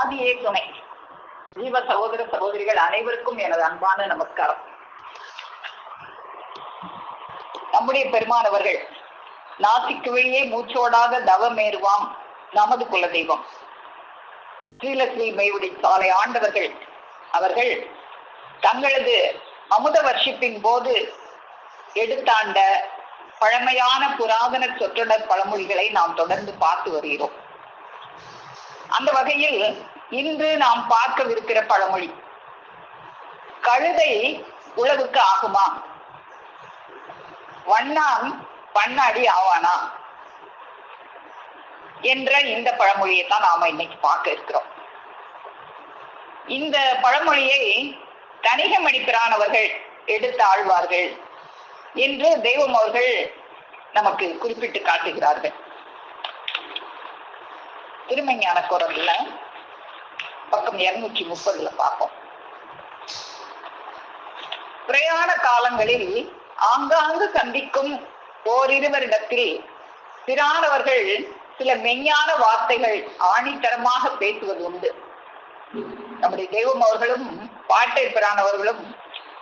ஆதியே துணை. ஜீவ சகோதர சகோதரிகள் அனைவருக்கும் எனது அன்பான நமஸ்காரம். நம்முடைய பெருமானவர்கள் நாசிக்கு வெளியே மூச்சோடாத தவமேறுவாம் நமது குலதெய்வம் ஸ்ரீலஸ்ரீ மெய்வுடி சாலை ஆண்டவர்கள் அவர்கள் தங்களது அமுத வர்ஷிப்பின் போது எடுத்தாண்ட பழமையான புராதன சொற்றொடர் பழமொழிகளை நாம் தொடர்ந்து பார்த்து வருகிறோம். அந்த வகையில் இன்று நாம் பார்க்கவிருக்கிற பழமொழி, கழுதை உழவுக்கு ஆகுமா, வண்ணான் பண்ணாடி ஆவானா என்ற இந்த பழமொழியை தான் நாம இன்னைக்கு பார்க்க இருக்கிறோம். இந்த பழமொழியை தணிகமணி பிரானவர்கள் எடுத்து ஆழ்வார்கள் என்று தெய்வம் அவர்கள் நமக்கு குறிப்பிட்டு காட்டுகிறார்கள். திருமஞான குரல்ல பக்கம் 230 பார்ப்போம். பிரயாண காலங்களில் ஆங்காங்கு சந்திக்கும் ஓரிருவரிடத்தில் பிரானவர்கள் சில மெஞ்ஞான வார்த்தைகள் ஆணித்தரமாக பேசுவது உண்டு. நம்முடைய தெய்வம் அவர்களும் பாட்டை பிரானவர்களும்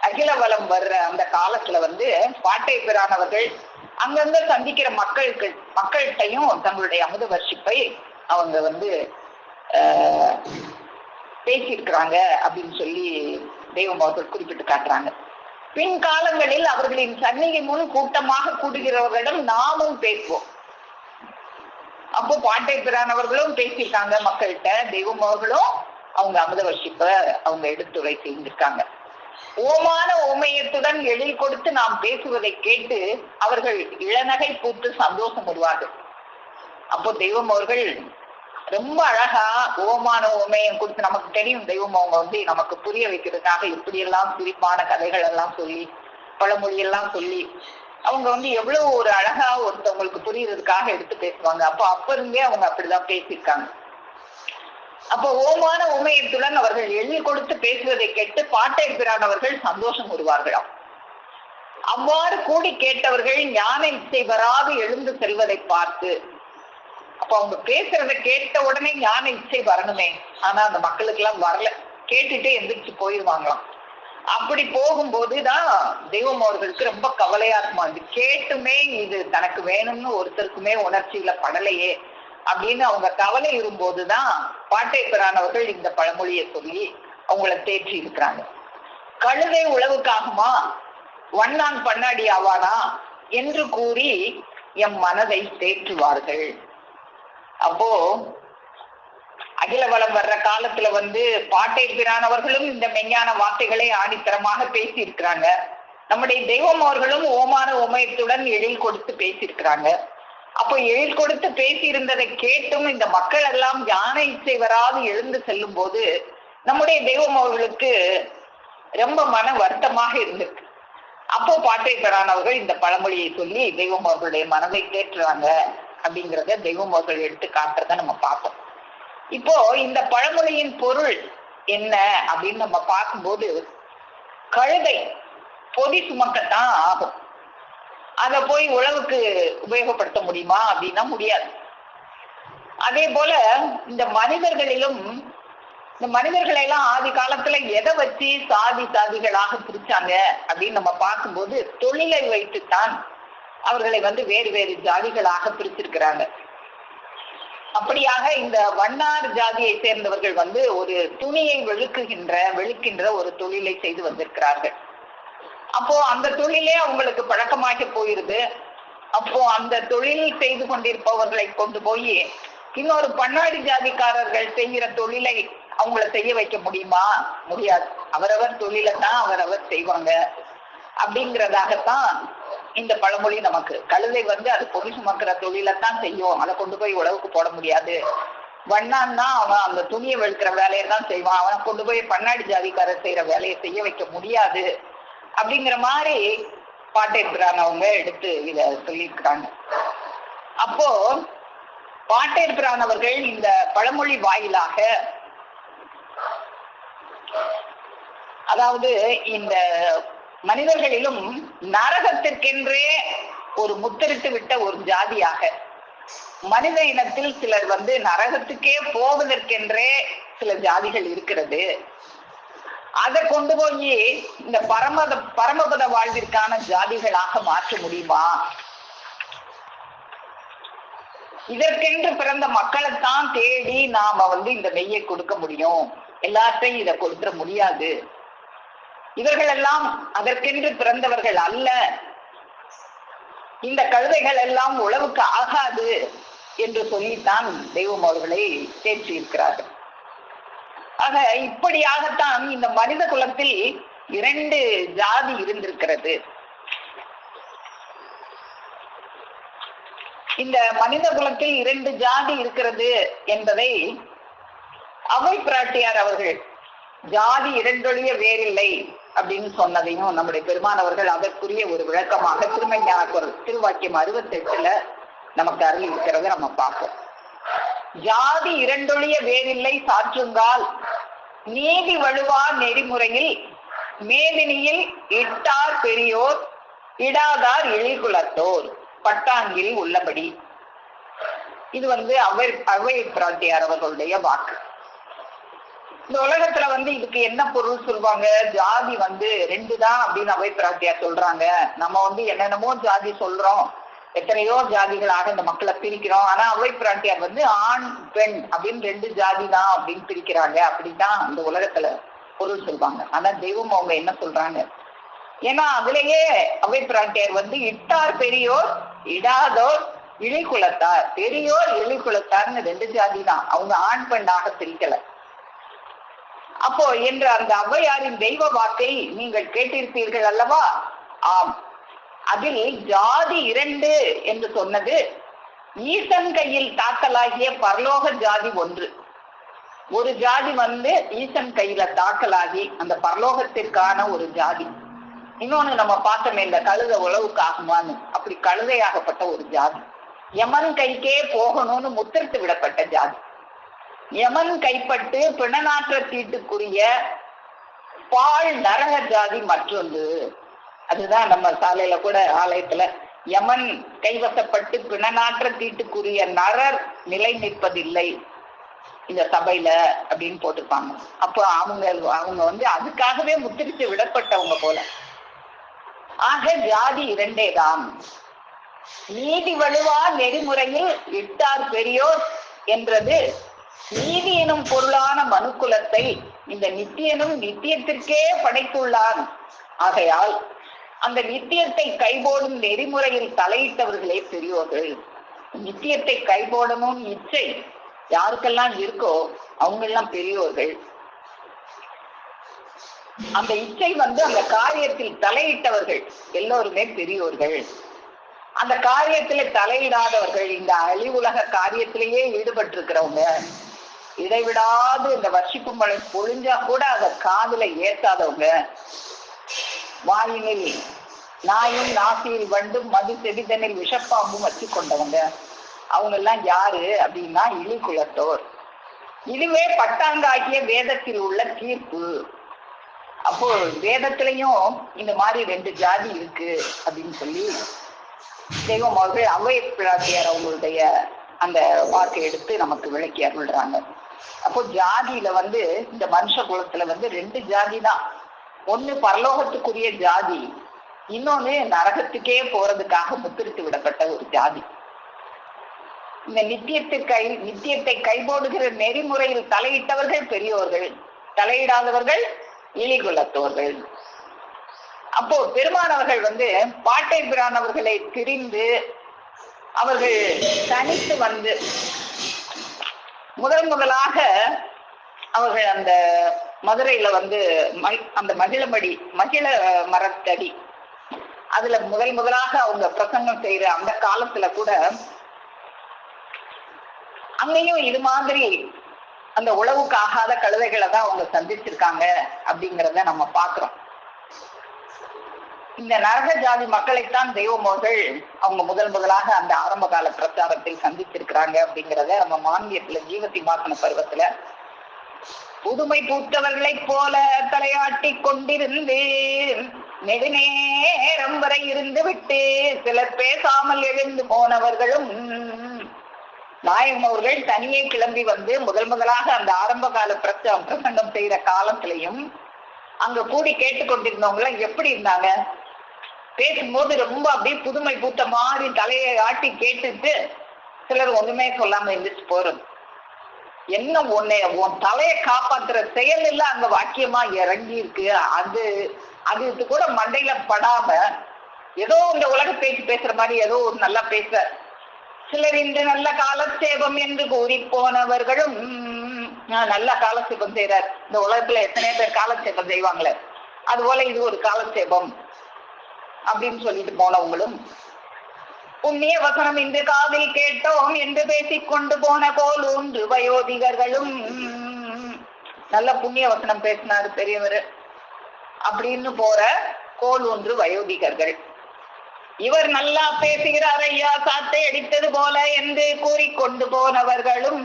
அகில வலம் வர்ற அந்த காலத்துல பாட்டை பிரானவர்கள் அங்கங்க சந்திக்கிற மக்கள்கிட்டையும் தங்களுடைய அமுத வர்ஷிப்பை அவங்க பேசியிருக்கிறாங்க அப்படின்னு சொல்லி தெய்வம் அவர்கள் குறிப்பிட்டு காட்டுறாங்க. பின்காலங்களில் அவர்களின் சந்நிதி முன் கூட்டமாக கூடுகிறவர்களிடம் நாமும் பேசுவோம். அப்போ பாட்டை பிரானவர்களும் பேசியிருக்காங்க மக்கள்கிட்ட, தெய்வம் அவர்களும் அவங்க அமுத வர்ஷிப்ப அவங்க எடுத்துரை செய்திருக்காங்க. ஓமான ஓமையத்துடன் எழில் கொடுத்து நாம் பேசுவதை கேட்டு அவர்கள் இளநகை பூத்து சந்தோஷம் வருவார்கள். அப்போ தெய்வம் அவர்கள் ரொம்ப அழகா ஓமான ஓமையம் கொடுத்து, நமக்கு தெரியும் தெய்வம் அவங்க நமக்கு புரிய வைக்கிறதுக்காக இப்படியெல்லாம் சிரிப்பான கதைகள் எல்லாம் சொல்லி பழமொழி எல்லாம் சொல்லி அவங்க எவ்வளவு ஒரு அழகா ஒருத்தவங்களுக்கு புரியறதுக்காக எடுத்து பேசுவாங்க. அப்ப இருந்தே அவங்க அப்படிதான் பேசியிருக்காங்க. அப்போ ஓமான உமையத்துடன் அவர்கள் எழில் கொடுத்து பேசுவதை கேட்டு பாட்டை பிரானவர்கள் சந்தோஷம் வருவார்களாம். அவ்வாறு கூடி கேட்டவர்கள் ஞான இச்சை வராது எழுந்து செல்வதை பார்த்து, அப்ப அவங்க பேசுறதை கேட்ட உடனே ஞான இச்சை வரணுமே, ஆனா அந்த மக்களுக்கு எல்லாம் வரல, கேட்டுட்டே எந்திரிச்சு போயிருவாங்களாம். அப்படி போகும்போதுதான் தெய்வம் அவர்களுக்கு ரொம்ப கவலையா இருக்குமா, இது கேட்டுமே இது தனக்கு வேணும்னு ஒருத்தருக்குமே உணர்ச்சியில படலையே அப்படின்னு அவங்க கவலை இருக்கும்போதுதான் பாட்டை பிரானவர்கள் இந்த பழமொழியை சொல்லி அவங்கள தேற்றி இருக்கிறாங்க. கழுதை உழவுக்காகுமா, வண்ணான் பண்ணாடி ஆவானா என்று கூறி எம் மனதை தேற்றுவார்கள். அப்போ அகில வளம் வர்ற காலத்துல பாட்டை பிரானவர்களும் இந்த மெஞ்ஞான வார்த்தைகளை ஆணித்தரமாக பேசி இருக்கிறாங்க. நம்முடைய தெய்வம் அவர்களும் ஓமான உமையத்துடன் எழில் கொடுத்து பேசியிருக்கிறாங்க. அப்போ எழில் கொடுத்து பேசி இருந்ததை கேட்டும் இந்த மக்கள் எல்லாம் ஞான இச்சை வராது எழுந்து செல்லும் போது நம்முடைய தெய்வம் அவர்களுக்கு ரொம்ப மன வருத்தமாக இருந்திருக்கு. அப்போ பாட்டை பிரானவர்கள் இந்த பழமொழியை சொல்லி தெய்வம் அவர்களுடைய மனதை தேற்றுறாங்க அப்படிங்கிறத தெய்வம் அவர்கள் எடுத்து காட்டுறத நம்ம பார்ப்போம். இப்போ இந்த பழமொழியின் பொருள் என்ன அப்படின்னு நம்ம பார்க்கும்போது, கழுதை பொதி சுமக்கத்தான் ஆகும், அதை போய் உழவுக்கு உபயோகப்படுத்த முடியுமா அப்படின்னா முடியாது. அதே போல இந்த மனிதர்களிலும், இந்த மனிதர்களை எல்லாம் ஆதி காலத்துல எதை வச்சு சாதிகளாக பிரிச்சாங்க அப்படின்னு நம்ம பார்க்கும்போது, தொழிலை வைத்துத்தான் அவர்களை வேறு வேறு ஜாதிகளாக பிரிச்சிருக்கிறாங்க. அப்படியாக இந்த வண்ணார் ஜாதியை சேர்ந்தவர்கள் ஒரு துணியை வெளுக்கின்ற ஒரு தொழிலை செய்து வந்திருக்கிறார்கள். அப்போ அந்த தொழிலே அவங்களுக்கு பழக்கமாகி போயிருது. அப்போ அந்த தொழில் செய்து கொண்டிருப்பவர்களை கொண்டு போய் இன்னொரு பண்ணாடி ஜாதிக்காரர்கள் செய்கிற தொழிலை அவங்கள செய்ய வைக்க முடியுமா? முடியாது. அவரவர் தொழிலை தான் அவரவர் செய்வாங்க அப்படிங்கிறதாகத்தான் இந்த பழமொழி நமக்கு. கழுதை அது பொதி சுமக்கிற தொழிலைத்தான் செய்யும், அதை கொண்டு போய் உழவுக்கு போட முடியாது. வண்ணான்னா அவன் அந்த துணியை வெளுக்கிற வேலையை தான் செய்வான், அவனை கொண்டு போய் பண்ணாடி ஜாதிக்காரர் செய்யற வேலையை செய்ய வைக்க முடியாது அப்படிங்கிற மாதிரி பாட்டை பிரானவங்க எடுத்து இத சொல்லியிருக்கிறாங்க. அப்போ பாட்டை பிரானவர்கள் இந்த பழமொழி வாயிலாக, அதாவது இந்த மனிதர்களிலும் நரகத்திற்கென்றே ஒரு முத்திரிட்டு விட்ட ஒரு ஜாதியாக மனித இனத்தில் சிலர் வந்து நரகத்துக்கே போவதற்கென்றே சில ஜாதிகள் இருக்கிறது. அதை கொண்டு போய் இந்த பரமபத வாழ்விற்கான ஜாதிகளாக மாற்ற முடியுமா? இதற்கென்று பிறந்த மக்களைத்தான் தேடி நாம வந்து இந்த நெய்யை கொடுக்க முடியும், எல்லாத்தையும் இதை கொடுத்துட முடியாது. இவர்கள் எல்லாம் அதற்கென்று பிறந்தவர்கள் அல்ல, இந்த கழுதைகள் எல்லாம் உழவுக்கு ஆகாது என்று சொல்லித்தான் தெய்வம் அவர்களை தேற்றி இருக்கிறார்கள். ஆக இப்படியாகத்தான் இந்த மனித குலத்தில் 2 ஜாதி இருந்திருக்கிறது. இந்த மனித குலத்தில் 2 ஜாதி இருக்கிறது என்பதை அவை பிராட்டியார் அவர்கள் ஜாதி 2 வேறில்லை அப்படின்னு சொன்னதையும் நம்முடைய பெருமானவர்கள் அதற்குரிய ஒரு விளக்கமாக திருமஞான குரல் திருவாக்கியம் 68 நமக்கு அருள் இருக்கிறத நம்ம பார்ப்போம். ஜாதி 2 வேறில்லை சாற்றுங்கால் நீதி வழுவா நெறிமுறையில் மேதினியில் இட்டார் பெரியோர் இடாதார் இழிகுலத்தோர் பட்டாங்கில் உள்ளபடி. இது வந்து அவை பிராட்டியார் அவர்களுடைய வாக்கு. இந்த உலகத்துல வந்து இதுக்கு என்ன பொருள் சொல்லுவாங்க? ஜாதி வந்து 2 தான் அப்படின்னு அவை பிராட்டியார் சொல்றாங்க. நம்ம வந்து என்னென்னமோ ஜாதி சொல்றோம், எத்தனையோ ஜாதிகளாக இந்த மக்களை பிரிக்கிறோம். ஆனா அவை பிராட்டியார் வந்து ஆண் பெண் அப்படின்னு 2 ஜாதி தான் அப்படின்னு பிரிக்கிறாங்க. அப்படிதான் இந்த உலகத்துல பொருள் சொல்லுவாங்க. ஆனா தெய்வம் அவங்க என்ன சொல்றாங்க? ஏன்னா அதுலயே அவை பிராட்டியார் வந்து இட்டார் பெரியோர் இடாதோர் இழிகுலத்தார், பெரியோர் இழிகுலத்தார்னு 2 ஜாதி தான், அவங்க ஆண் பெண்ணாக பிரிக்கல. அப்போ என்ற அந்த ஔவையாரின் தெய்வ வாக்கை நீங்கள் கேட்டிருப்பீர்கள் அல்லவா? ஆம். அதில் ஜாதி 2 என்று சொன்னது ஈசன் கையில் தாக்கலாகிய பரலோக ஜாதி 1. ஒரு ஜாதி வந்து ஈசன் கையில தாக்கலாகி அந்த பரலோகத்திற்கான ஒரு ஜாதி. இன்னொன்னு நம்ம பார்த்தோமே, இந்த கழுதை உழவுக்கு ஆகுமான்னு, அப்படி கழுதையாகப்பட்ட ஒரு ஜாதி. யமன் கைக்கே போகணும்னு முத்திரித்து விடப்பட்ட ஜாதி. யமன் கைப்பட்டு பிணநாற்ற தீட்டுக்குரிய பால் நரக ஜாதி மற்றொன்று. அதுதான் நம்ம சாலையில கூட ஆலயத்துல யமன் கைவசப்பட்டு பிணநாற்ற தீட்டுக்குரிய நரர் நிலை நிற்பதில்லை இந்த சபையில அப்படின்னு போட்டிருப்பாங்க. அப்போ அவங்க வந்து அதுக்காகவே முத்திரித்து விடப்பட்டவங்க போல. ஆக ஜாதி 2 தான். நீதி வலுவா நெறிமுறையில் இட்டார் பெரியோர் என்றது நீதி எனும் பொருளான மனுக்குலத்தை இந்த நித்தியனும் நித்தியத்திற்கே படைத்துள்ளான். ஆகையால் அந்த நித்தியத்தை கைபோடும் நெறிமுறையில் தலையிட்டவர்களே பெரியோர்கள். நித்தியத்தை கைபோடணும் இச்சை யாருக்கெல்லாம் இருக்கோ அவங்க எல்லாம் பெரியோர்கள். அந்த இச்சை வந்து அந்த காரியத்தில் தலையிட்டவர்கள் எல்லோருமே பெரியோர்கள். அந்த காரியத்திலே தலையிடாதவர்கள், இந்த அழிவுலக காரியத்திலேயே ஈடுபட்டிருக்கிறவங்க, இடைவிடாது இந்த வர்ஷிப்பு மழை பொழிஞ்சா கூட அதை காதுல ஏத்தாதவங்க, வாயினில் நாயும் நாசியில் வண்டும் மது செடிதனில் விஷப்பாம்பும் வச்சு கொண்டவங்க, அவங்க எல்லாம் யாரு அப்படின்னா இழிகுலத்தோர். இதுவே பட்டாங்காகிய வேதத்தில் உள்ள தீர்ப்பு. அப்போ வேதத்திலையும் இந்த மாதிரி 2 ஜாதி இருக்கு அப்படின்னு சொல்லி தெய்வம் அவர்கள் அவை பிராட்டியார் அவங்களுடைய அந்த வாக்கை எடுத்து நமக்கு விளக்கி அருள்றாங்க. அப்போ ஜாதியில வந்து இந்த மனுஷ குலத்துல வந்து 2 ஜாதி தான். ஒண்ணு பரலோகத்துக்குரிய ஜாதி, இன்னொன்னு நரகத்துக்கே போறதுக்காக முத்திரித்து விடப்பட்ட ஒரு ஜாதி. இந்த நித்தியத்தை கைபோடுகிற நெறிமுறையில் தலையிட்டவர்கள் பெரியோர்கள், தலையிடாதவர்கள் இழிகுலத்தோர்கள். அப்போ பெருமானவர்கள் வந்து பாட்டை பிரானவர்களை பிரிந்து அவர்கள் தனித்து வந்து முதலாக அவர்கள் அந்த மதுரையில வந்து அந்த மகிழ மரத்தடி அதுல முதலாக அவங்க பிரசங்கம் செய்யற அந்த காலத்துல கூட அங்கேயும் இது மாதிரி அந்த உழவுக்கு ஆகாத கழுதைகளை தான் அவங்க சந்திச்சிருக்காங்க அப்படிங்கிறத நம்ம பாக்குறோம். இந்த நரக ஜாதி மக்களைத்தான் தெய்வம் அவர்கள் அவங்க முதலாக அந்த ஆரம்ப கால பிரச்சாரத்தில் சந்திச்சிருக்கிறாங்க அப்படிங்கிறத நம்ம மாநிலத்துல ஜீவசிம்மாசன பருவத்துல புதுமை பூத்தவர்களை போல தலையாட்டி கொண்டிருந்து நெடுநேரம் வரை இருந்து விட்டு சிலர் பேசாமல் எழுந்து போனவர்களும் நாயகம் அவர்கள் தனியே கிளம்பி வந்து முதலாக அந்த ஆரம்ப கால பிரசங்கம் செய்யற காலத்திலையும் அங்க கூடி கேட்டுக்கொண்டிருந்தவங்க எப்படி இருந்தாங்க? பேசும்போது ரொம்ப அப்படியே புதுமை பூத்த மாதிரி தலையை ஆட்டி கேட்டுட்டு சிலர் ஒண்ணுமே சொல்லாம எந்திரிச்சு போறது. என்ன உன் தலையை காப்பாத்துற செயல் எல்லாம் அங்க வாக்கியமா இறங்கி இருக்கு. அது கூட மண்டையில படாம ஏதோ இந்த உலக பேசுற மாதிரி ஏதோ ஒரு நல்லா பேச சிலர் இந்த நல்ல காலசேபம் என்று கூறி போனவர்களும் நல்ல காலசேபம் செய்யறார். இந்த உலகத்துல எத்தனையோ பேர் காலசேபம் செய்வாங்களே, அது போல இது ஒரு காலசேபம் அப்படின்னு சொல்லிட்டு போனவங்களும் புண்ணிய வசனம் இன்று காதில் கேட்டோம் என்று பேசிக்கொண்டு போன போல் ஒன்று வயோதிகர்களும் நல்ல புண்ணிய வசனம் பேசினாரு பெரியவர் அப்படின்னு போற கோல் ஒன்று வயோதிகர்கள். இவர் நல்லா பேசுகிறார் ஐயா, சாட்டை அடித்தது போல என்று கூறிக்கொண்டு போனவர்களும்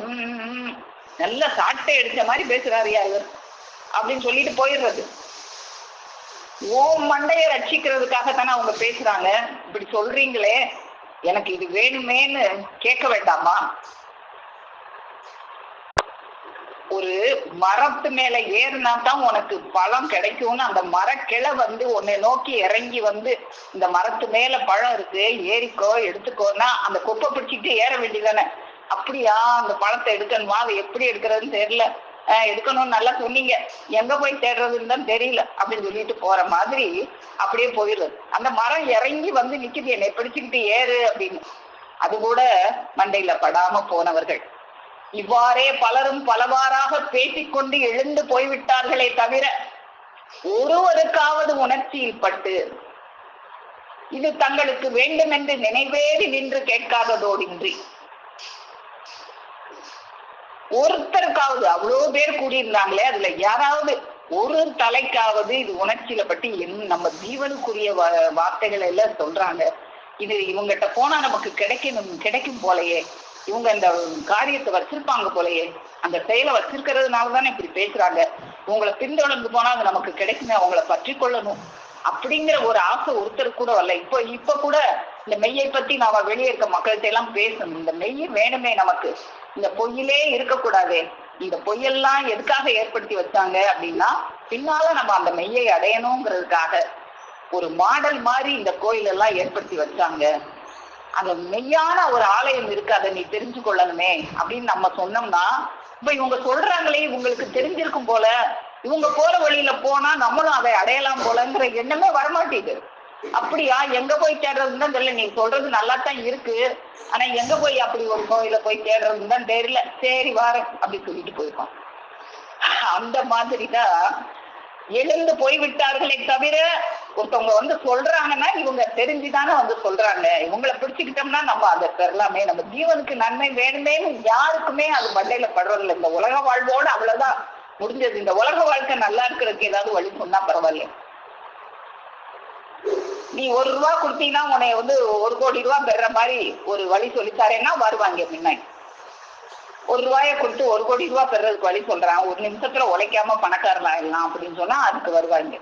நல்ல சாட்டை அடிச்ச மாதிரி பேசுறாரு ஐயா இவர் அப்படின்னு சொல்லிட்டு போயிடுறது. ஓம் மண்டைய ரட்சிக்கிறதுக்காகத்தானே அவங்க பேசுறாங்க. இப்படி சொல்றீங்களே, எனக்கு இது வேணுமேன்னு கேட்க வேண்டாமா? ஒரு மரத்து மேல ஏறினா தான் உனக்கு பழம் கிடைக்கும்னு அந்த மரக்கிளை வந்து உன்னை நோக்கி இறங்கி வந்து இந்த மரத்து மேல பழம் இருக்கு ஏறிக்கோ எடுத்துக்கோன்னா அந்த கொப்பை பிடிச்சிக்கிட்டு ஏற வேண்டியதானே? அப்படியா, அந்த பழத்தை எடுக்கணுமா, அதை எப்படி எடுக்கிறதுன்னு தெரியல, எடுக்கணும்னு நல்லா சொன்னீங்க, எங்க போய் தேடுறதுன்னு தான் தெரியல அப்படின்னு சொல்லிட்டு போற மாதிரி அப்படியே போயிடுறது. அந்த மரம் இறங்கி வந்து நிக்குது, என்னை பிடிச்சுக்கிட்டு ஏறு அப்படின்னு. அது கூட மண்டையில படாம போனவர்கள். இவ்வாறே பலரும் பலவாறாக பேசிக்கொண்டு எழுந்து போய்விட்டார்களே தவிர ஒருவருக்காவது உணர்ச்சியில் பட்டு இது தங்களுக்கு வேண்டும் என்று நினைவேறி நின்று கேட்காததோடின்றி ஒருத்தருக்காவது, அவ்வளவு பேர் கூடியிருந்தாங்களே, அதுல யாராவது ஒரு தலைக்காவது இது உணர்ச்சியில பட்டு நம்ம ஜீவனுக்குரிய வார்த்தைகள் எல்லாம் சொல்றாங்க, இது இவங்கிட்ட போனா நமக்கு கிடைக்கும் போலயே, இவங்க இந்த காரியத்தை வச்சிருப்பாங்க போலயே, அந்த செயலை வச்சிருக்கிறதுனாலதானே இப்படி பேசுறாங்க, உங்களை பின்தொடர்ந்து போனா அது நமக்கு கிடைக்குமே, அவங்கள பற்றி கொள்ளணும் அப்படிங்கிற ஒரு ஆசை ஒருத்தர் கூட வரல. இப்ப கூட இந்த மெய்யை பத்தி நாம வெளியே இருக்க மக்கள்கிட்ட எல்லாம் பேசணும். இந்த மெய் வேணுமே நமக்கு, இந்த பொய்யிலே இருக்கக்கூடாது. இந்த பொய்யெல்லாம் எதுக்காக ஏற்படுத்தி வச்சாங்க அப்படின்னா பின்னால நம்ம அந்த மெய்யை அடையணுங்கிறதுக்காக ஒரு மாடல் மாதிரி இந்த கோயில் எல்லாம் ஏற்படுத்தி வச்சாங்க. அந்த மெய்யான ஒரு ஆலயம் இருக்கு, அதை நீ தெரிஞ்சு கொள்ளணுமே அப்படின்னு நம்ம சொன்னோம்னா, இப்ப இவங்க சொல்றாங்களே இவங்களுக்கு தெரிஞ்சிருக்கும் போல, இவங்க போற வழியில போனா நம்மளும் அதை அடையலாம் போலங்கிற எண்ணமே வரமாட்டேங்குது. அப்படியா, எங்க போய் தேடுறதுன்னு தான் தெரியல. நீ சொல்றது நல்லா தான் இருக்கு, ஆனா எங்க போய் அப்படி ஒரு கோயில போய் தேடுறதுன்னு தான் தெரியல, சரி வாரேன் அப்படி சொல்லிட்டு போயிருக்கோம். அந்த மாதிரிதான் எழுந்து போய்விட்டார்களே தவிர ஒருத்தவங்க வந்து சொல்றாங்கன்னா இவங்க தெரிஞ்சுதானே வந்து சொல்றாங்க. இவங்களை பிடிச்சுக்கிட்டோம்னா நம்ம அதை பெறலாமே, நம்ம ஜீவனுக்கு நன்மை வேணுமேன்னு யாருக்குமே அது மண்டையில படுறதில்லை. இந்த உலக வாழ்வோடு அவ்வளவுதான் முடிஞ்சது. இந்த உலக வாழ்க்கை நல்லா இருக்கிறதுக்கு ஏதாவது வழி சொன்னா பரவாயில்ல. நீ 1 ரூபா கொடுத்தீங்கன்னா உன்னை வந்து 1 கோடி ரூபாய் பெற மாதிரி ஒரு வழி சொல்லித்தாரேன்னா வருவாங்க முன்னாடி. 1 ரூபாயை கொடுத்து 1 கோடி ரூபாய் பெறதுக்கு வழி சொல்றான், 1 நிமிஷத்துல உழைக்காம பணக்காரன் ஆயிடலாம் அப்படின்னு சொன்னா அதுக்கு வருவாங்க.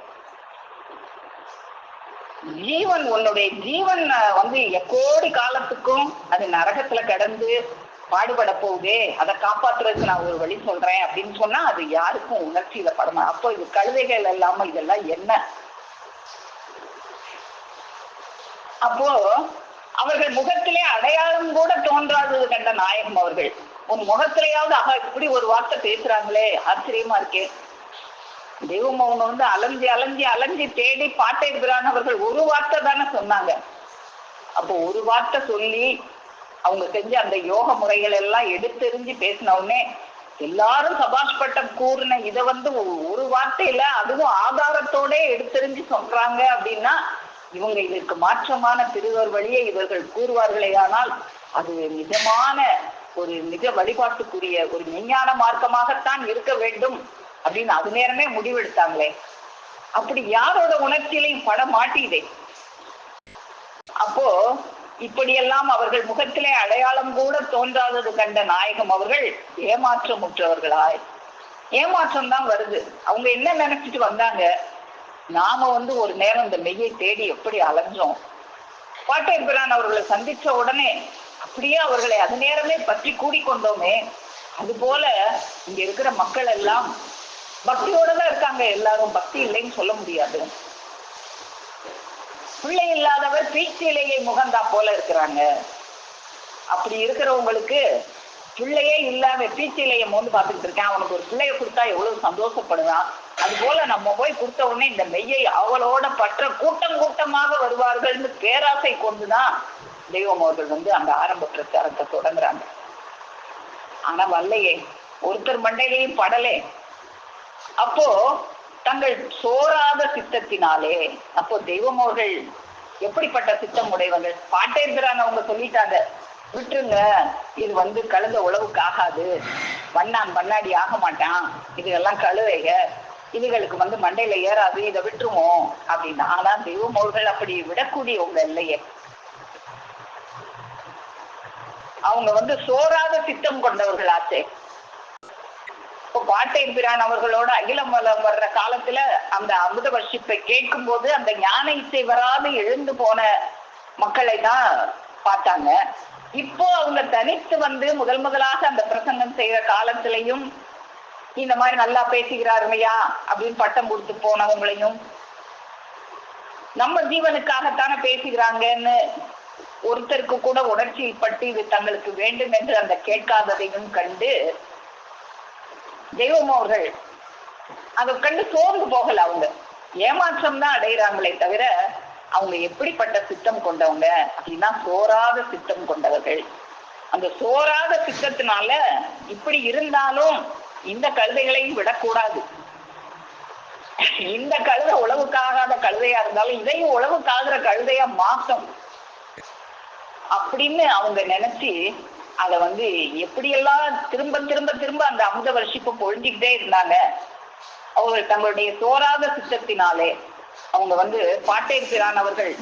ஜீவன், உன்னுடைய ஜீவன் வந்து எக்கோடி காலத்துக்கும் அது நரகத்துல கிடந்து பாடுபட போகுதே, அதை காப்பாத்துறதுக்கு நான் ஒரு வழி சொல்றேன் அப்படின்னு சொன்னா அது யாருக்கும் உணர்ச்சியில படமா. அப்போ இது கழுதைகள் இல்லாம இதெல்லாம் என்ன? அப்போ அவர்கள் முகத்திலே அடையாளம் கூட தோன்றாதது கண்ட நாயகம் அவர்கள் உன் முகத்திலேயாவது இப்படி ஒரு வார்த்தை பேசுறாங்களே, ஆச்சரியமா இருக்கே. தெய்வம் அவங்க வந்து அலைஞ்சி தேடி பாட்டை பிரானவர்கள் ஒரு வார்த்தை தானே சொன்னாங்க. அப்போ ஒரு வார்த்தை சொல்லி அவங்க செஞ்ச அந்த யோக முறைகள் எல்லாம் எடுத்தெறிஞ்சு பேசின உடனே எல்லாரும் சபாஷ்பட்டம் கூறின இதை வந்து ஒரு வார்த்தையில அதுவும் ஆதாரத்தோட எடுத்தெறிஞ்சு சொல்றாங்க அப்படின்னா இவங்க இதற்கு மாற்றமான திருவர் வழியை இவர்கள் கூறுவார்களே, ஆனால் அது நிஜமான ஒரு நிஜ வழிபாட்டுக்குரிய ஒரு விஞ்ஞான மார்க்கமாகத்தான் இருக்க வேண்டும் அப்படின்னு அது நேரமே முடிவெடுத்தாங்களே. அப்படி யாரோட உணர்ச்சியிலையும் பட மாட்டீதே. அப்போ இப்படியெல்லாம் அவர்கள் முகத்திலே அடையாளம் கூட தோன்றாதது கண்ட நாயகம் அவர்கள் ஏமாற்றமுற்றவர்களாய், ஏமாற்றம் தான் வருது. அவங்க என்ன நினைச்சிட்டு வந்தாங்க, நாம வந்து ஒரு நேரம் இந்த மெய்யை தேடி எப்படி அலைஞ்சோம், பாட்டை பிரான் அவர்களை சந்திச்ச உடனே இப்படியே அவர்களை அது நேரமே பற்றி கூடிக்கொண்டோமே, அது போல இங்க இருக்கிற மக்கள் எல்லாம் பக்தியோட தான் இருக்காங்க. எல்லாரும் பக்தி இல்லைன்னு சொல்ல முடியாது. பிள்ளை இல்லாதவர் பீச்சிலேயே முகந்தா போல இருக்கிறாங்க. அப்படி இருக்கிறவங்களுக்கு பிள்ளையே இல்லாம பீச்சிலேயே மோந்து பார்த்துக்கிட்டு இருக்கேன், அவனுக்கு ஒரு பிள்ளைய கொடுத்தா எவ்வளவு சந்தோஷப்படுவான். அது போல நம்ம போய் கொடுத்த உடனே இந்த மெய்யை அவளோட பற்ற கூட்டம் கூட்டமாக வருவார்கள்னு பேராசை கொண்டுதான் தெய்வம் அவர்கள் அந்த ஆரம்ப பிரச்சாரத்தை தொடங்குறாங்க. ஆனா வல்லையே, ஒருத்தர் மண்டையிலையும் படலே. அப்போ தங்கள் சோராத சித்தத்தினாலே, அப்போ தெய்வம் அவர்கள் எப்படிப்பட்ட சித்தம் உடையவர்கள்? பாட்டே இருக்கிறாங்க, அவங்க சொல்லிட்டாங்க, விட்டுருங்க, இது கழுத உழவுக்கு ஆகாது, வண்ணான் பண்ணாடி ஆக மாட்டான், இதுகெல்லாம் கழுவைக, இதுகளுக்கு மண்டையில ஏறாது, இதை விட்டுருவோம் அப்படின்னு. ஆனா தெய்வம் அவர்கள் அப்படி விடக்கூடியவங்க இல்லையே. அவங்க சோராத சித்தம் கொண்டவர்கள் ஆச்சே. இப்போ பாட்டை பிரான் அவர்களோட அகிலம் வர்ற காலத்துல அந்த அமுத வர்ஷிப்பை கேட்கும் போது அந்த ஞான இசை வராது எழுந்து போன மக்களை தான் பார்த்தாங்க. இப்போ அவங்க தனித்து முதல் முதலாக அந்த பிரசங்கம் செய்யற காலத்திலையும் இந்த மாதிரி நல்லா பேசுகிறாருமையா அப்படின்னு பட்டம் கொடுத்து போனவங்களையும், நம்ம ஜீவனுக்காகத்தானே பேசுகிறாங்கன்னு ஒருத்தருக்கு கூட உணர்ச்சியில் பட்டு இது தங்களுக்கு வேண்டும் என்று அந்த கேட்காததையும் கண்டு தெய்வம் அவர்கள் அதை கண்டு சோர்ந்து போகல. அவங்க ஏமாற்றம் தான் அடைகிறாங்களே தவிர அவங்க எப்படிப்பட்ட சித்தம் கொண்டவங்க அப்படின்னா சோராத சித்தம் கொண்டவர்கள். அந்த சோராத சித்தத்தினால இப்படி இருந்தாலும் இந்த கழுதைகளையும் விடக்கூடாது. இந்த கழுதை உழவுக்காகாத கழுதையா இருந்தாலும் இதையும் உழவுக்காகிற கழுதையா மாத்தம் அப்படின்னு அவங்க நினைச்சு அதை எப்படியெல்லாம் திரும்ப திரும்ப திரும்ப அந்த அமுத வர்ஷிப்பை பொழிஞ்சுக்கிட்டே இருந்தாங்க. அவர்கள் தங்களுடைய சோராத சித்தத்தினாலே அவங்க பாட்டேற்கிறான் அவர்கள்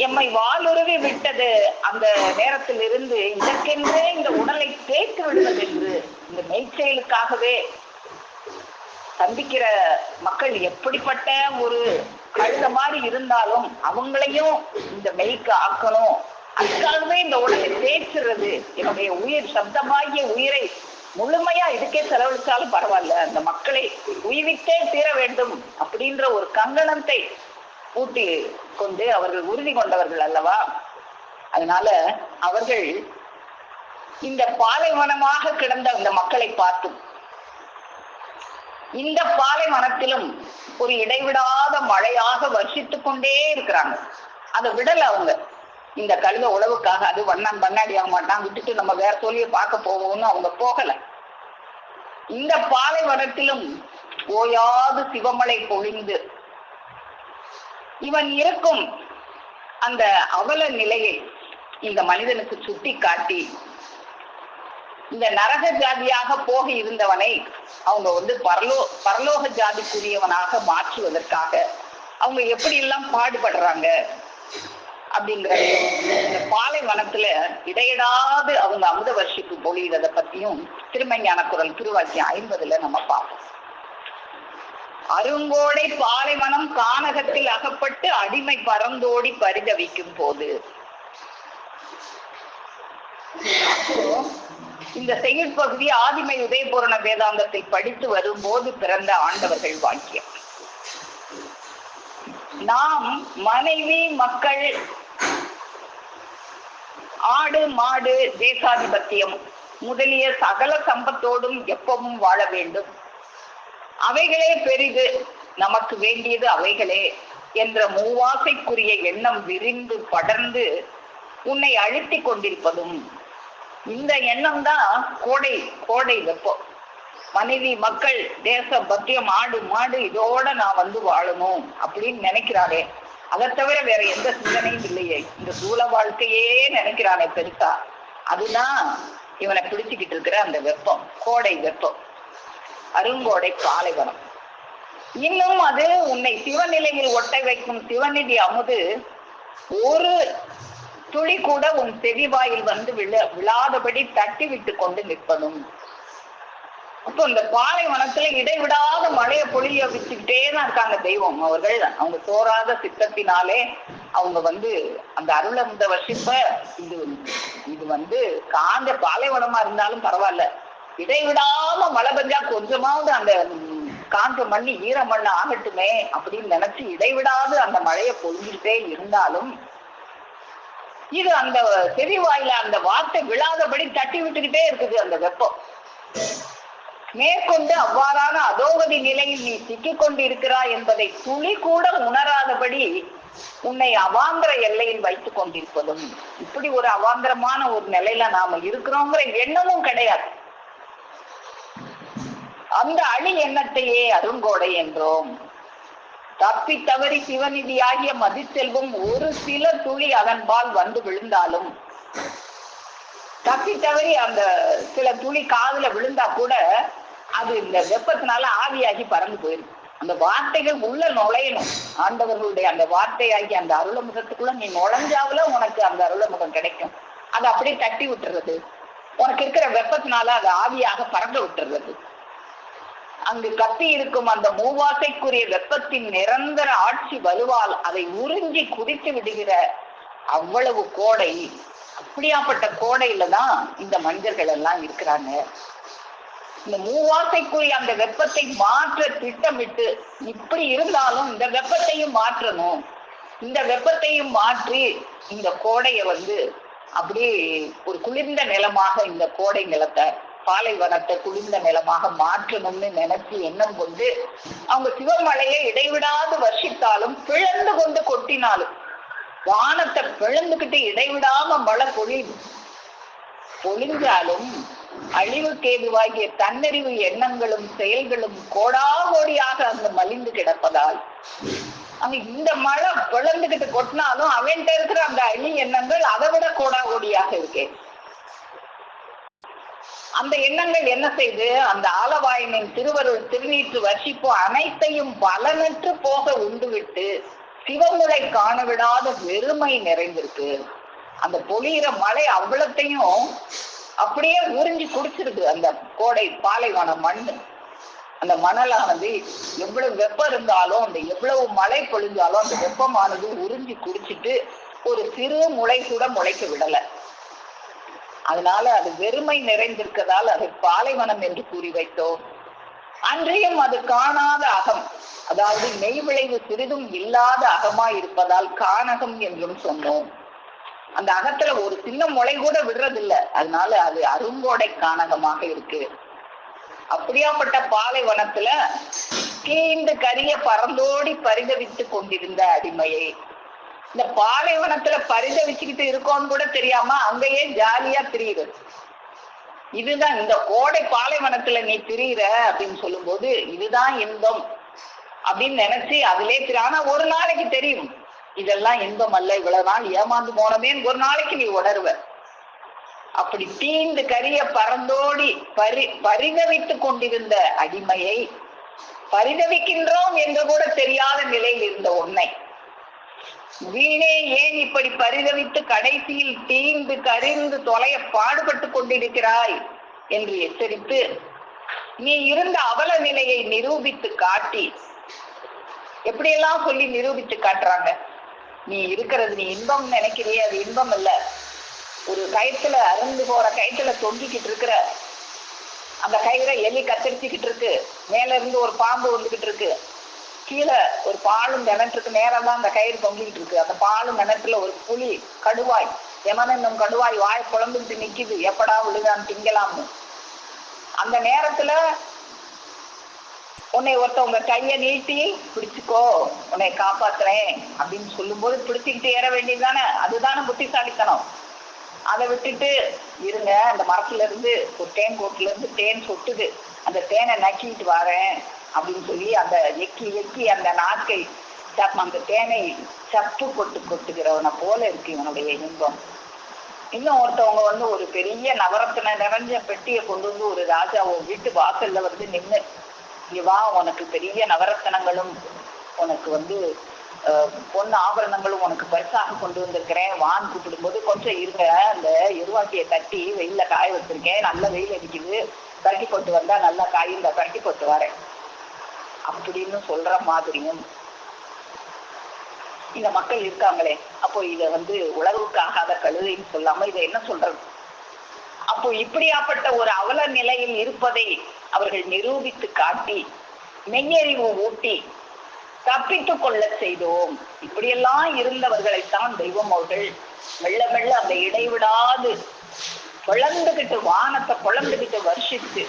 எம்மை வாளுருவி விட்டது அந்த நேரத்தில் இருந்து இதற்கென்றே இந்த உடலை தேய்த்து விடுவது என்று இந்த மெய்ச்செயலுக்காகவே சந்திக்கிற மக்கள் எப்படிப்பட்ட ஒரு கழுத மாதிரி இருந்தாலும் அவங்களையும் இந்த மெய்க்கு ஆக்கணும், அதுக்காகவே இந்த உடலை தேய்ச்சிடுறது, என்னுடைய உயிர் சப்தமாகிய உயிரை முழுமையா இதுக்கே செலவழிச்சாலும் பரவாயில்ல, அந்த மக்களை உய்வித்தே தீர வேண்டும் அப்படின்ற ஒரு கங்கணத்தை ஊட்டி கொண்டு அவர்கள் உறுதி கொண்டவர்கள் அல்லவா. அதனால அவர்கள் இந்த பாலைவனமாக கிடந்த அந்த மக்களை பார்த்தும் இந்த பாலைவனத்திலும் ஒரு இடைவிடாத மழையாக வர்ஷித்துக் கொண்டே இருக்கிறாங்க. அதை விடல அவங்க. இந்த கழுத உழவுக்காக அது வண்ணான் பண்ணாடி ஆக மாட்டான், விட்டுட்டு நம்ம வேற சொல்லிய பார்க்க போவோம்னு அவங்க போகல. இந்த பாலைவனத்திலும் ஓயாது சிவமலை பொழிந்து இவன் இருக்கும் அந்த அவல நிலையை இந்த மனிதனுக்கு சுட்டி காட்டி இந்த நரக ஜாதியாக போக இருந்தவனை அவங்க பரலோக ஜாதிக்குரியவனாக மாற்றுவதற்காக அவங்க எப்படி எல்லாம் பாடுபடுறாங்க அப்படிங்கிற இந்த பாலைவனத்துல இடையிடாது அவங்க அமுத வர்ஷிப்பு பொழியறத பத்தியும் திருமஞான குரல் திருவாக்கியம் 50 நம்ம பார்ப்போம். அருங்கோடை பாலைவனம் கானகத்தில் அகப்பட்டு அடிமை பறந்தோடி பரிதவிக்கும் போது, இந்த செயல் பகுதி ஆதிமை உதயபூரண வேதாந்தத்தை படித்து வரும்போது பிறந்த ஆண்டவர்கள் வாக்கியம். நாம் மனைவி மக்கள் ஆடு மாடு தேசாதிபத்தியம் முதலிய சகல சம்பத்தோடும் எப்பவும் வாழ வேண்டும், அவைகளே பெரிது, நமக்கு வேண்டியது அவைகளே என்ற மூவாசைக்குரிய எண்ணம் விரிந்து படர்ந்து உன்னை அழுத்தி கொண்டிருப்பதும், இந்த எண்ணம் தான் கோடை வெப்பம். மனைவி மக்கள் தேச பத்தியம் ஆடு மாடு இதோட நான் வாழணும் அப்படின்னு நினைக்கிறாரே, அதை தவிர வேற எந்த சிந்தனையும் இல்லையே, இந்த சூழ வாழ்க்கையே நினைக்கிறானே பெருசா, அதுதான் இவனை பிடிச்சுக்கிட்டு இருக்கிற அந்த வெப்பம், கோடை வெப்பம், அருங்கோடை பாலைவனம். இன்னும் அது உன்னை சிவநிலையில் ஒட்ட வைக்கும் சிவநிதி அமுது ஒரு துளி கூட உன் செவிவாயில் விழாதபடி தட்டி விட்டு கொண்டு நிற்பதும். அப்போ இந்த பாலைவனத்துல இடைவிடாத மழையை பொழிய வச்சுக்கிட்டே தான் இருக்காங்க தெய்வம் அவர்கள். அவங்க சோராத சித்தத்தினாலே அவங்க அந்த அருளமுத வசிப்ப இது இது காஞ்ச பாலைவனமா இருந்தாலும் பரவாயில்ல, இடைவிடாம மழை பெஞ்சா கொஞ்சமாவது அந்த காஞ்ச மண்ணு ஈர மண்ணு ஆகட்டுமே அப்படின்னு நினைச்சு இடைவிடாது அந்த மழையை பொழிஞ்சுக்கிட்டே இருந்தாலும் இது அந்த செவி வாயில அந்த வார்த்தை விழாதபடி தட்டி விட்டுக்கிட்டே இருக்குது அந்த வெப்பம். மேற்கொண்டு அவ்வாறான அதோகதி நிலையில் நீ சிக்கிக் கொண்டு இருக்கிறாய் என்பதை துளி கூட உணராதபடி உன்னை அவாந்திர எல்லையில் வைத்துக் கொண்டிருப்பதும், இப்படி ஒரு அவாந்திரமான ஒரு நிலையில நாம இருக்கிறோங்கிற எண்ணமும் கிடையாது. அந்த அழி எண்ணத்தையே அருங்கோடை என்றோம். தப்பி தவறி சிவநிதி ஆகிய மதிச்செல்வம் ஒரு சில துளி அதன்பால் வந்து விழுந்தாலும், தப்பி தவறி அந்த சில துளி காதுல விழுந்தா கூட அது இந்த வெப்பத்தினால ஆவியாகி பறந்து போயிருக்கு. அந்த வார்த்தைகள் உள்ள நுழையணும். ஆண்டவர்களுடைய அந்த வார்த்தையாகி அந்த அருளமுகத்துக்குள்ள நீ நுழைஞ்சாவுல உனக்கு அந்த அருளமுகம் கிடைக்கும். அதை அப்படியே தட்டி விட்டுறது, உனக்கு இருக்கிற வெப்பத்தினால அது ஆவியாக பறந்து விட்டுறது. அங்கு கத்தி இருக்கும் அந்த மூவாசைக்குரிய வெப்பத்தின் நிரந்தர ஆட்சி வலுவால் அதை உறிஞ்சி குடித்து விடுகிற அவ்வளவு கோடை, அப்படியாப்பட்ட கோடையில தான் இந்த மனிதர்கள் எல்லாம் இருக்கிறாங்க. இந்த மூவாசைக்குரிய அந்த வெப்பத்தை மாற்ற திட்டமிட்டு, இப்படி இருந்தாலும் இந்த வெப்பத்தையும் மாற்றணும், இந்த வெப்பத்தையும் மாற்றி இந்த கோடையை அப்படியே ஒரு குளிர்ந்த நிலமாக, இந்த கோடை நிலத்தை பாலைவனத்தை குளிர்ந்த நிலமாக மாற்றணும்னு நினைச்சு எண்ணம் கொண்டு அவங்க சிவமலையை இடைவிடாது வர்ஷித்தாலும், பிளந்து கொண்டு கொட்டினாலும், வானத்தை பிளந்துகிட்டு இடைவிடாம மழை பொழிஞ்சாலும் அழிவுக்கேதுவாகிய தன்னறிவு எண்ணங்களும் செயல்களும் கோடாகோடியாக அங்கு மலிந்து கிடப்பதால் அங்க இந்த மழை பிளந்துகிட்டு கொட்டினாலும் அவன்கிட்ட இருக்கிற அந்த அழி எண்ணங்கள் அதை விட கோடாகோடியாக இருக்கே. அந்த எண்ணங்கள் என்ன செய்து அந்த ஆலவாயனின் திருவருள் திருநீற்று வர்ஷிப்பு அனைத்தையும் பலனற்று போக உண்டுவிட்டு சிவமுலை காணவிடாத வெறுமை நிறைந்திருக்கு. அந்த பொழியிற மழை அவ்வளத்தையும் அப்படியே உறிஞ்சி குடிச்சிருக்கு அந்த கோடை பாலைவன மண். அந்த மணலானது எவ்வளவு வெப்பம் இருந்தாலும், அந்த எவ்வளவு மழை பொழிஞ்சாலும் அந்த வெப்பமானது உறிஞ்சி குடிச்சிட்டு ஒரு சிறு முளை கூட முளைக்க விடல. அதனால அது வெறுமை நிறைந்திருக்கதால் அதை பாலைவனம் என்று கூறி வைத்தோம். அன்றையும் அது காணாத அகம், அதாவது மெய் விளைவு சிறிதும் இல்லாத அகமாய் இருப்பதால் கானகம் என்றும் சொன்னோம். அந்த அகத்துல ஒரு சின்ன முளை கூட விடுறதில்லை, அதனால அது அருங்கோடை கானகமாக இருக்கு. அப்படியாப்பட்ட பாலைவனத்துல தீண்டு கரிய பறந்தோடி பரிதவித்து கொண்டிருந்த அடிமையை, இந்த பாலைவனத்துல பரிதவிச்சுக்கிட்டு இருக்கோன்னு கூட தெரியாம அங்கேயே ஜாலியா திரியுறது. இதுதான் இந்த கோடை பாலைவனத்துல நீ திரியிற அப்படின்னு சொல்லும் போது இதுதான் இன்பம் அப்படின்னு நினைச்சு அதிலே ஆனா ஒரு நாளைக்கு தெரியும் இதெல்லாம் இன்பம் அல்ல, இவ்வளவு நாள் ஏமாந்து போனமேன்னு ஒரு நாளைக்கு நீ உணர்வ. அப்படி தீண்டு கரிய பறந்தோடி பரிதவித்து கொண்டிருந்த அடிமையை, பரிதவிக்கின்றோம் என்று கூட தெரியாத நிலையில் இருந்த உன்னை, வீணே ஏன் இப்படி பரிதவித்து கடைசியில் தீண்டு கரிந்து தொலைய பாடுபட்டு கொண்டிருக்கிறாய் என்று எச்சரித்து நீ இருந்த அவல நிலையை நிரூபித்து காட்டி, எப்படியெல்லாம் சொல்லி நிரூபித்து காட்டுறாங்க. நீ இருக்கிறது நீ இன்பம் நினைக்கிறிய, அது இன்பம் இல்ல. ஒரு கயிற்றுல அருந்து போற கயிற்றுல தொங்கிக்கிட்டு இருக்கிற அந்த கயிறை எலி கத்தரிச்சுக்கிட்டு இருக்கு, மேல இருந்து ஒரு பாம்பு வந்துகிட்டு இருக்கு, கீழே ஒரு பாலும் கிணற்றுக்கு நேரம் தான் அந்த கயிறு தொங்கிக்கிட்டு இருக்கு. அந்த பாலும் கிணற்றுல ஒரு புலி கடுவாய், எமனும் கடுவாய் வாய் குழம்புக்கிட்டு நிக்குது, எப்படா விழுதான் திங்கலாம்னு. அந்த நேரத்துல உன்னை ஒருத்தவங்க கைய நீட்டி பிடிச்சுக்கோ உன்னை காப்பாத்துறேன் அப்படின்னு சொல்லும் போது பிடிச்சுக்கிட்டு ஏற வேண்டியதுதானே, அதுதானே புத்திசாலித்தனம். அதை விட்டுட்டு இருங்க, அந்த மரத்துல இருந்து ஒரு தேன் கோட்டுல இருந்து தேன் சொட்டுது, அந்த தேனை நக்கிட்டு வரேன் அப்படின்னு சொல்லி அந்த எக்கி அந்த நாக்கை அந்த தேனை சப்பு கொட்டுகிறவனை போல இருக்கு இவனுடைய இன்பம். இன்னும் ஒருத்தவங்க ஒரு பெரிய நவரத்தின நிறைஞ்ச பெட்டியை கொண்டு ஒரு ராஜா வீட்டு வாசல்ல நின்று, இங்க வா உனக்கு பெரிய நவரத்தனங்களும் உனக்கு பொண்ணு ஆபரணங்களும் உனக்கு பரிசாக கொண்டு வந்திருக்கிறேன் வான்னு கூப்பிடும் போது, கொஞ்சம் இருங்க அந்த எருவாட்டியை தட்டி வெயில காய வச்சிருக்கேன், நல்ல வெயில் அடிக்குது, பரட்டி போட்டு வந்தா நல்லா காயும், பரட்டி போட்டு வரேன் அப்படின்னு சொல்ற மாதிரியும் இந்த மக்கள் இருக்காங்களே. அப்போ இத உலகுக்காகாத கழுதைன்னு சொல்லாம இதை என்ன சொல்றது? அப்போ இப்படியாப்பட்ட ஒரு அவல நிலையில் இருப்பதை அவர்கள் நிரூபித்து காட்டி மெய்யறிவு ஊட்டி தப்பித்துக் கொள்ள செய்தோம். இப்படியெல்லாம் இருந்தவர்களைத்தான் தெய்வம் அவர்கள் மெல்ல மெல்ல அந்த இடைவிடாது பொழந்துகிட்டு வானத்தை பொழந்துகிட்டு வருஷித்து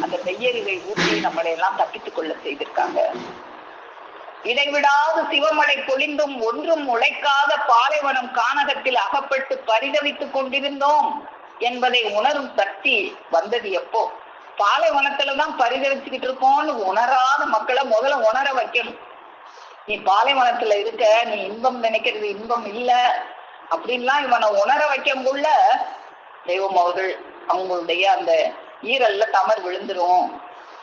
அந்த மெய்யறிவை ஊட்டி நம்மளை எல்லாம் தப்பித்துக் கொள்ள செய்திருக்காங்க. இடைவிடாது சிவமழை பொழிந்தும் ஒன்றும் உழைக்காத பாலைவனம் கானகத்தில் அகப்பட்டு பரிதவித்துக் கொண்டிருந்தோம் என்பதை உணரும் சக்தி வந்தது எப்போ? பாலைவனத்துலதான் பரிதவிச்சுக்கிட்டு இருக்கோம்னு உணராத மக்களை முதல்ல உணர வைக்கணும். நீ பாலைவனத்துல இருக்க, நீ இன்பம் நினைக்கிறது இன்பம் இல்ல அப்படின்லாம் இவனை உணர வைக்கக்குள்ள தெய்வம் அவர்கள் அவங்களுடைய அந்த ஈரல்ல தமர் விழுந்துரும்.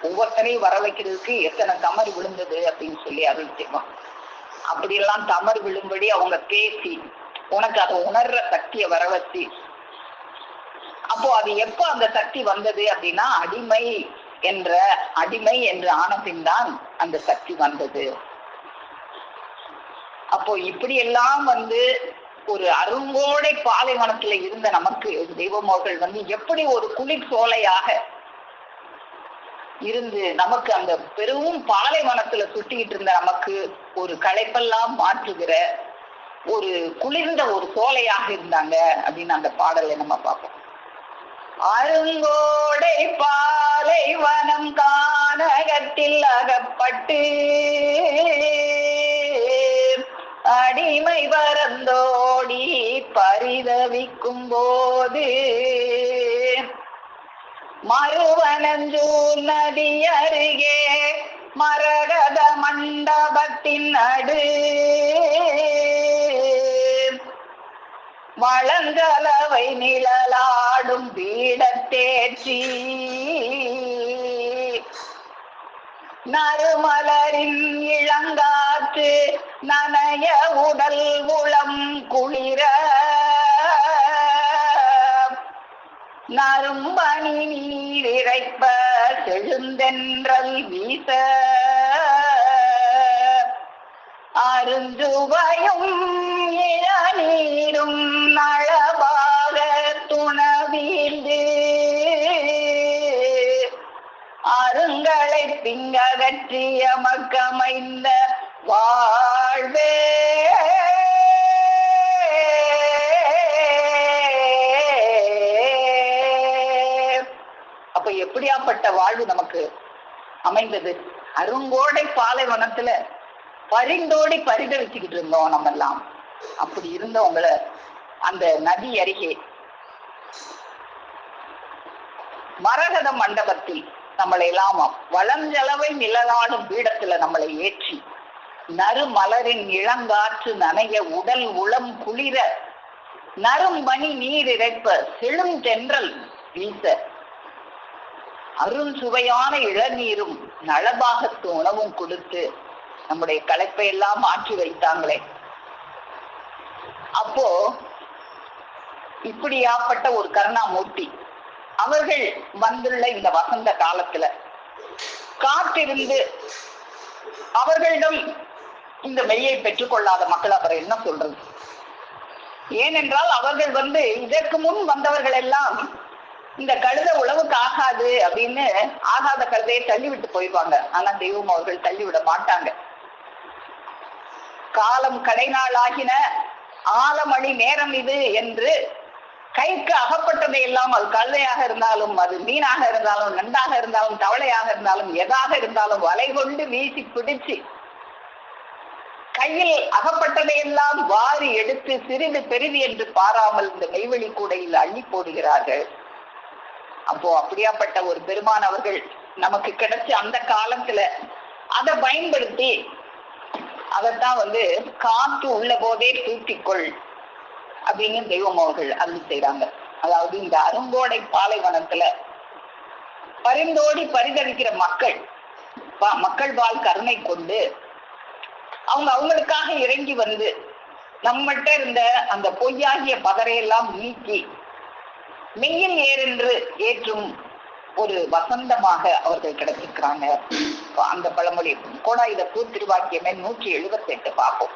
ஒவ்வொருத்தரையும் வர வைக்கிறதுக்கு எத்தனை தமர் விழுந்தது அப்படின்னு சொல்லி அருள் செய்வான். அப்படியெல்லாம் தமர் விழும்படி அவங்க பேசி உனக்கு அதை உணர்ற சக்தியை வர வச்சு, அப்போ அது எப்போ அந்த சக்தி வந்தது அப்படின்னா அடிமை என்று ஆன பின் தான் அந்த சக்தி வந்தது. அப்போ இப்படி எல்லாம் ஒரு அருங்கோடை பாலைவனத்துல இருந்த நமக்கு தெய்வம் அவர்கள் எப்படி ஒரு குளிர் சோலையாக இருந்து நமக்கு அந்த பெரும் பாலைவனத்துல சுட்டிக்கிட்டு இருந்த நமக்கு ஒரு களைப்பெல்லாம் மாற்றுகிற ஒரு குளிர்ந்த ஒரு சோலையாக இருந்தாங்க அப்படின்னு அந்த பாடலை நம்ம பார்ப்போம். அருங்கோடை பாலைவனம் கானகத்தில் அகப்பட்டு அடிமை வரந்தோடி பரிதவிக்கும் போது மறுவனஞ்சூர் நதி அருகே மரகத மண்டபத்தின் நடு வளங்கலவை நிழலாடும் பீடத்தேற்றி நறுமலரின் இளங்காற்று நனைய உடல் உளம் குளிர நறும்பனி நீர் இறைப்ப செழுந்தென்றல் வீச அருஞ்சுவையும் இளநீரும் நளவாக துணவீந்து அருங்களை திங்ககற்றிய மக்கமைந்த வாழ்வே. அப்ப எப்படியாப்பட்ட வாழ்வு நமக்கு அமைந்தது? அருங்கோடை பாலைவனத்துல பரிந்தோடி பரிதவிச்சுக்கிட்டு இருந்தோம் நம்ம எல்லாம். அப்படி இருந்தவங்களை அந்த நதி அருகே மரகத மண்டபத்தில் நம்மளை எல்லாம் வளஞ்சலவை நிழலாடும் பீடத்துல நம்மளை ஏற்றி நறுமலரின் இளங்காற்று நனைய உடல் உளம் குளிர நறுமணி நீர் இறைப்ப செழும் தென்றல் வீச அருஞ்சுவையான இளநீரும் நலபாகத்து உணவும் கொடுத்து நம்முடைய களைப்பை எல்லாம் மாற்றி வைத்தாங்களே. அப்போ இப்படியாப்பட்ட ஒரு கருணாமூர்த்தி அவர்கள் வந்துள்ள இந்த வசந்த காலத்துல காத்திருந்து அவர்களிடம் இந்த மெய்யை பெற்றுக்கொள்ளாத மக்கள் அப்புறம் என்ன சொல்றது? ஏனென்றால் அவர்கள் இதற்கு முன் வந்தவர்கள் எல்லாம் இந்த கழுதை உழவுக்கு ஆகாது அப்படின்னு ஆகாத கழுதையை தள்ளிவிட்டு போயிடுவாங்க. ஆனா தெய்வம் அவர்கள் தள்ளிவிட மாட்டாங்க. காலம் கடைநாள் ஆகின ஆலமணி நேரம் இது என்று கைக்கு அகப்பட்டதை எல்லாம், அது கழுதையாக இருந்தாலும் அது மீனாக இருந்தாலும் நண்டாக இருந்தாலும் தவளையாக இருந்தாலும் எதாக இருந்தாலும் வலை கொண்டு வீசி பிடிச்சு கையில் அகப்பட்டதை எல்லாம் வாரி எடுத்து சிறிது பெரிது என்று பாராமல் இந்த மெய்வெளி கூடையில் அள்ளி போடுகிறார்கள். அப்போ அப்படியாப்பட்ட ஒரு பெருமான் அவர்கள் நமக்கு கிடைச்ச அந்த காலத்துல அதை பயன்படுத்தி அதைத்தான் காத்து உள்ள போதே தூக்கிக்கொள் அப்படின்னு தெய்வம் அவர்கள் அருள் செய்யறாங்க. அதாவது இந்த அருங்கோடை பாலைவனத்துல பரிந்தோடி பரிதவிக்கிற மக்கள் வாழ் கருணை கொண்டு அவங்களுக்காக இறங்கி நம்மகிட்ட இருந்த அந்த பொய்யாகிய பதரையெல்லாம் நீக்கி மெய்யில் ஏறென்று ஏற்றும் ஒரு வசந்தமாக அவர்கள் கிடைச்சிருக்கிறாங்க. அந்த பழமொழி கோடாயுதப்பூர் திருவாக்கியமே 178 பார்ப்போம்.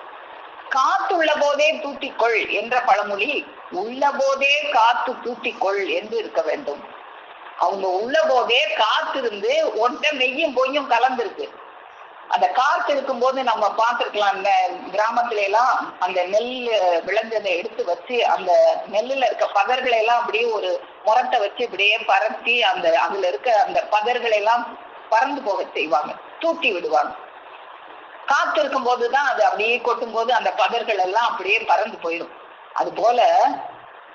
காத்துள்ள போதே தூத்திக்கொள் என்ற பழமொழி உள்ள போதே காத்து தூத்திக்கொள் என்று இருக்க வேண்டும். அவங்க உள்ள போதே காத்திருந்து ஒன்றை மெய்யும் பொய்யும் கலந்துருக்கு. அந்த காத்து இருக்கும் போது நம்ம பார்த்திருக்கலாம், இந்த கிராமத்துல எல்லாம் அந்த நெல் விளைஞ்சதை எடுத்து வச்சு அந்த நெல்லுல இருக்க பதர்களை எல்லாம் அப்படியே ஒரு முரத்தை வச்சு இப்படியே பரத்தி அந்த அதுல இருக்க அந்த பதர்களை எல்லாம் பறந்து போக செய்வாங்க, தூக்கி விடுவாங்க. காத்து இருக்கும் போதுதான் அது அப்படியே கொட்டும் போது அந்த பதர்கள் எல்லாம் அப்படியே பறந்து போயிடும். அது போல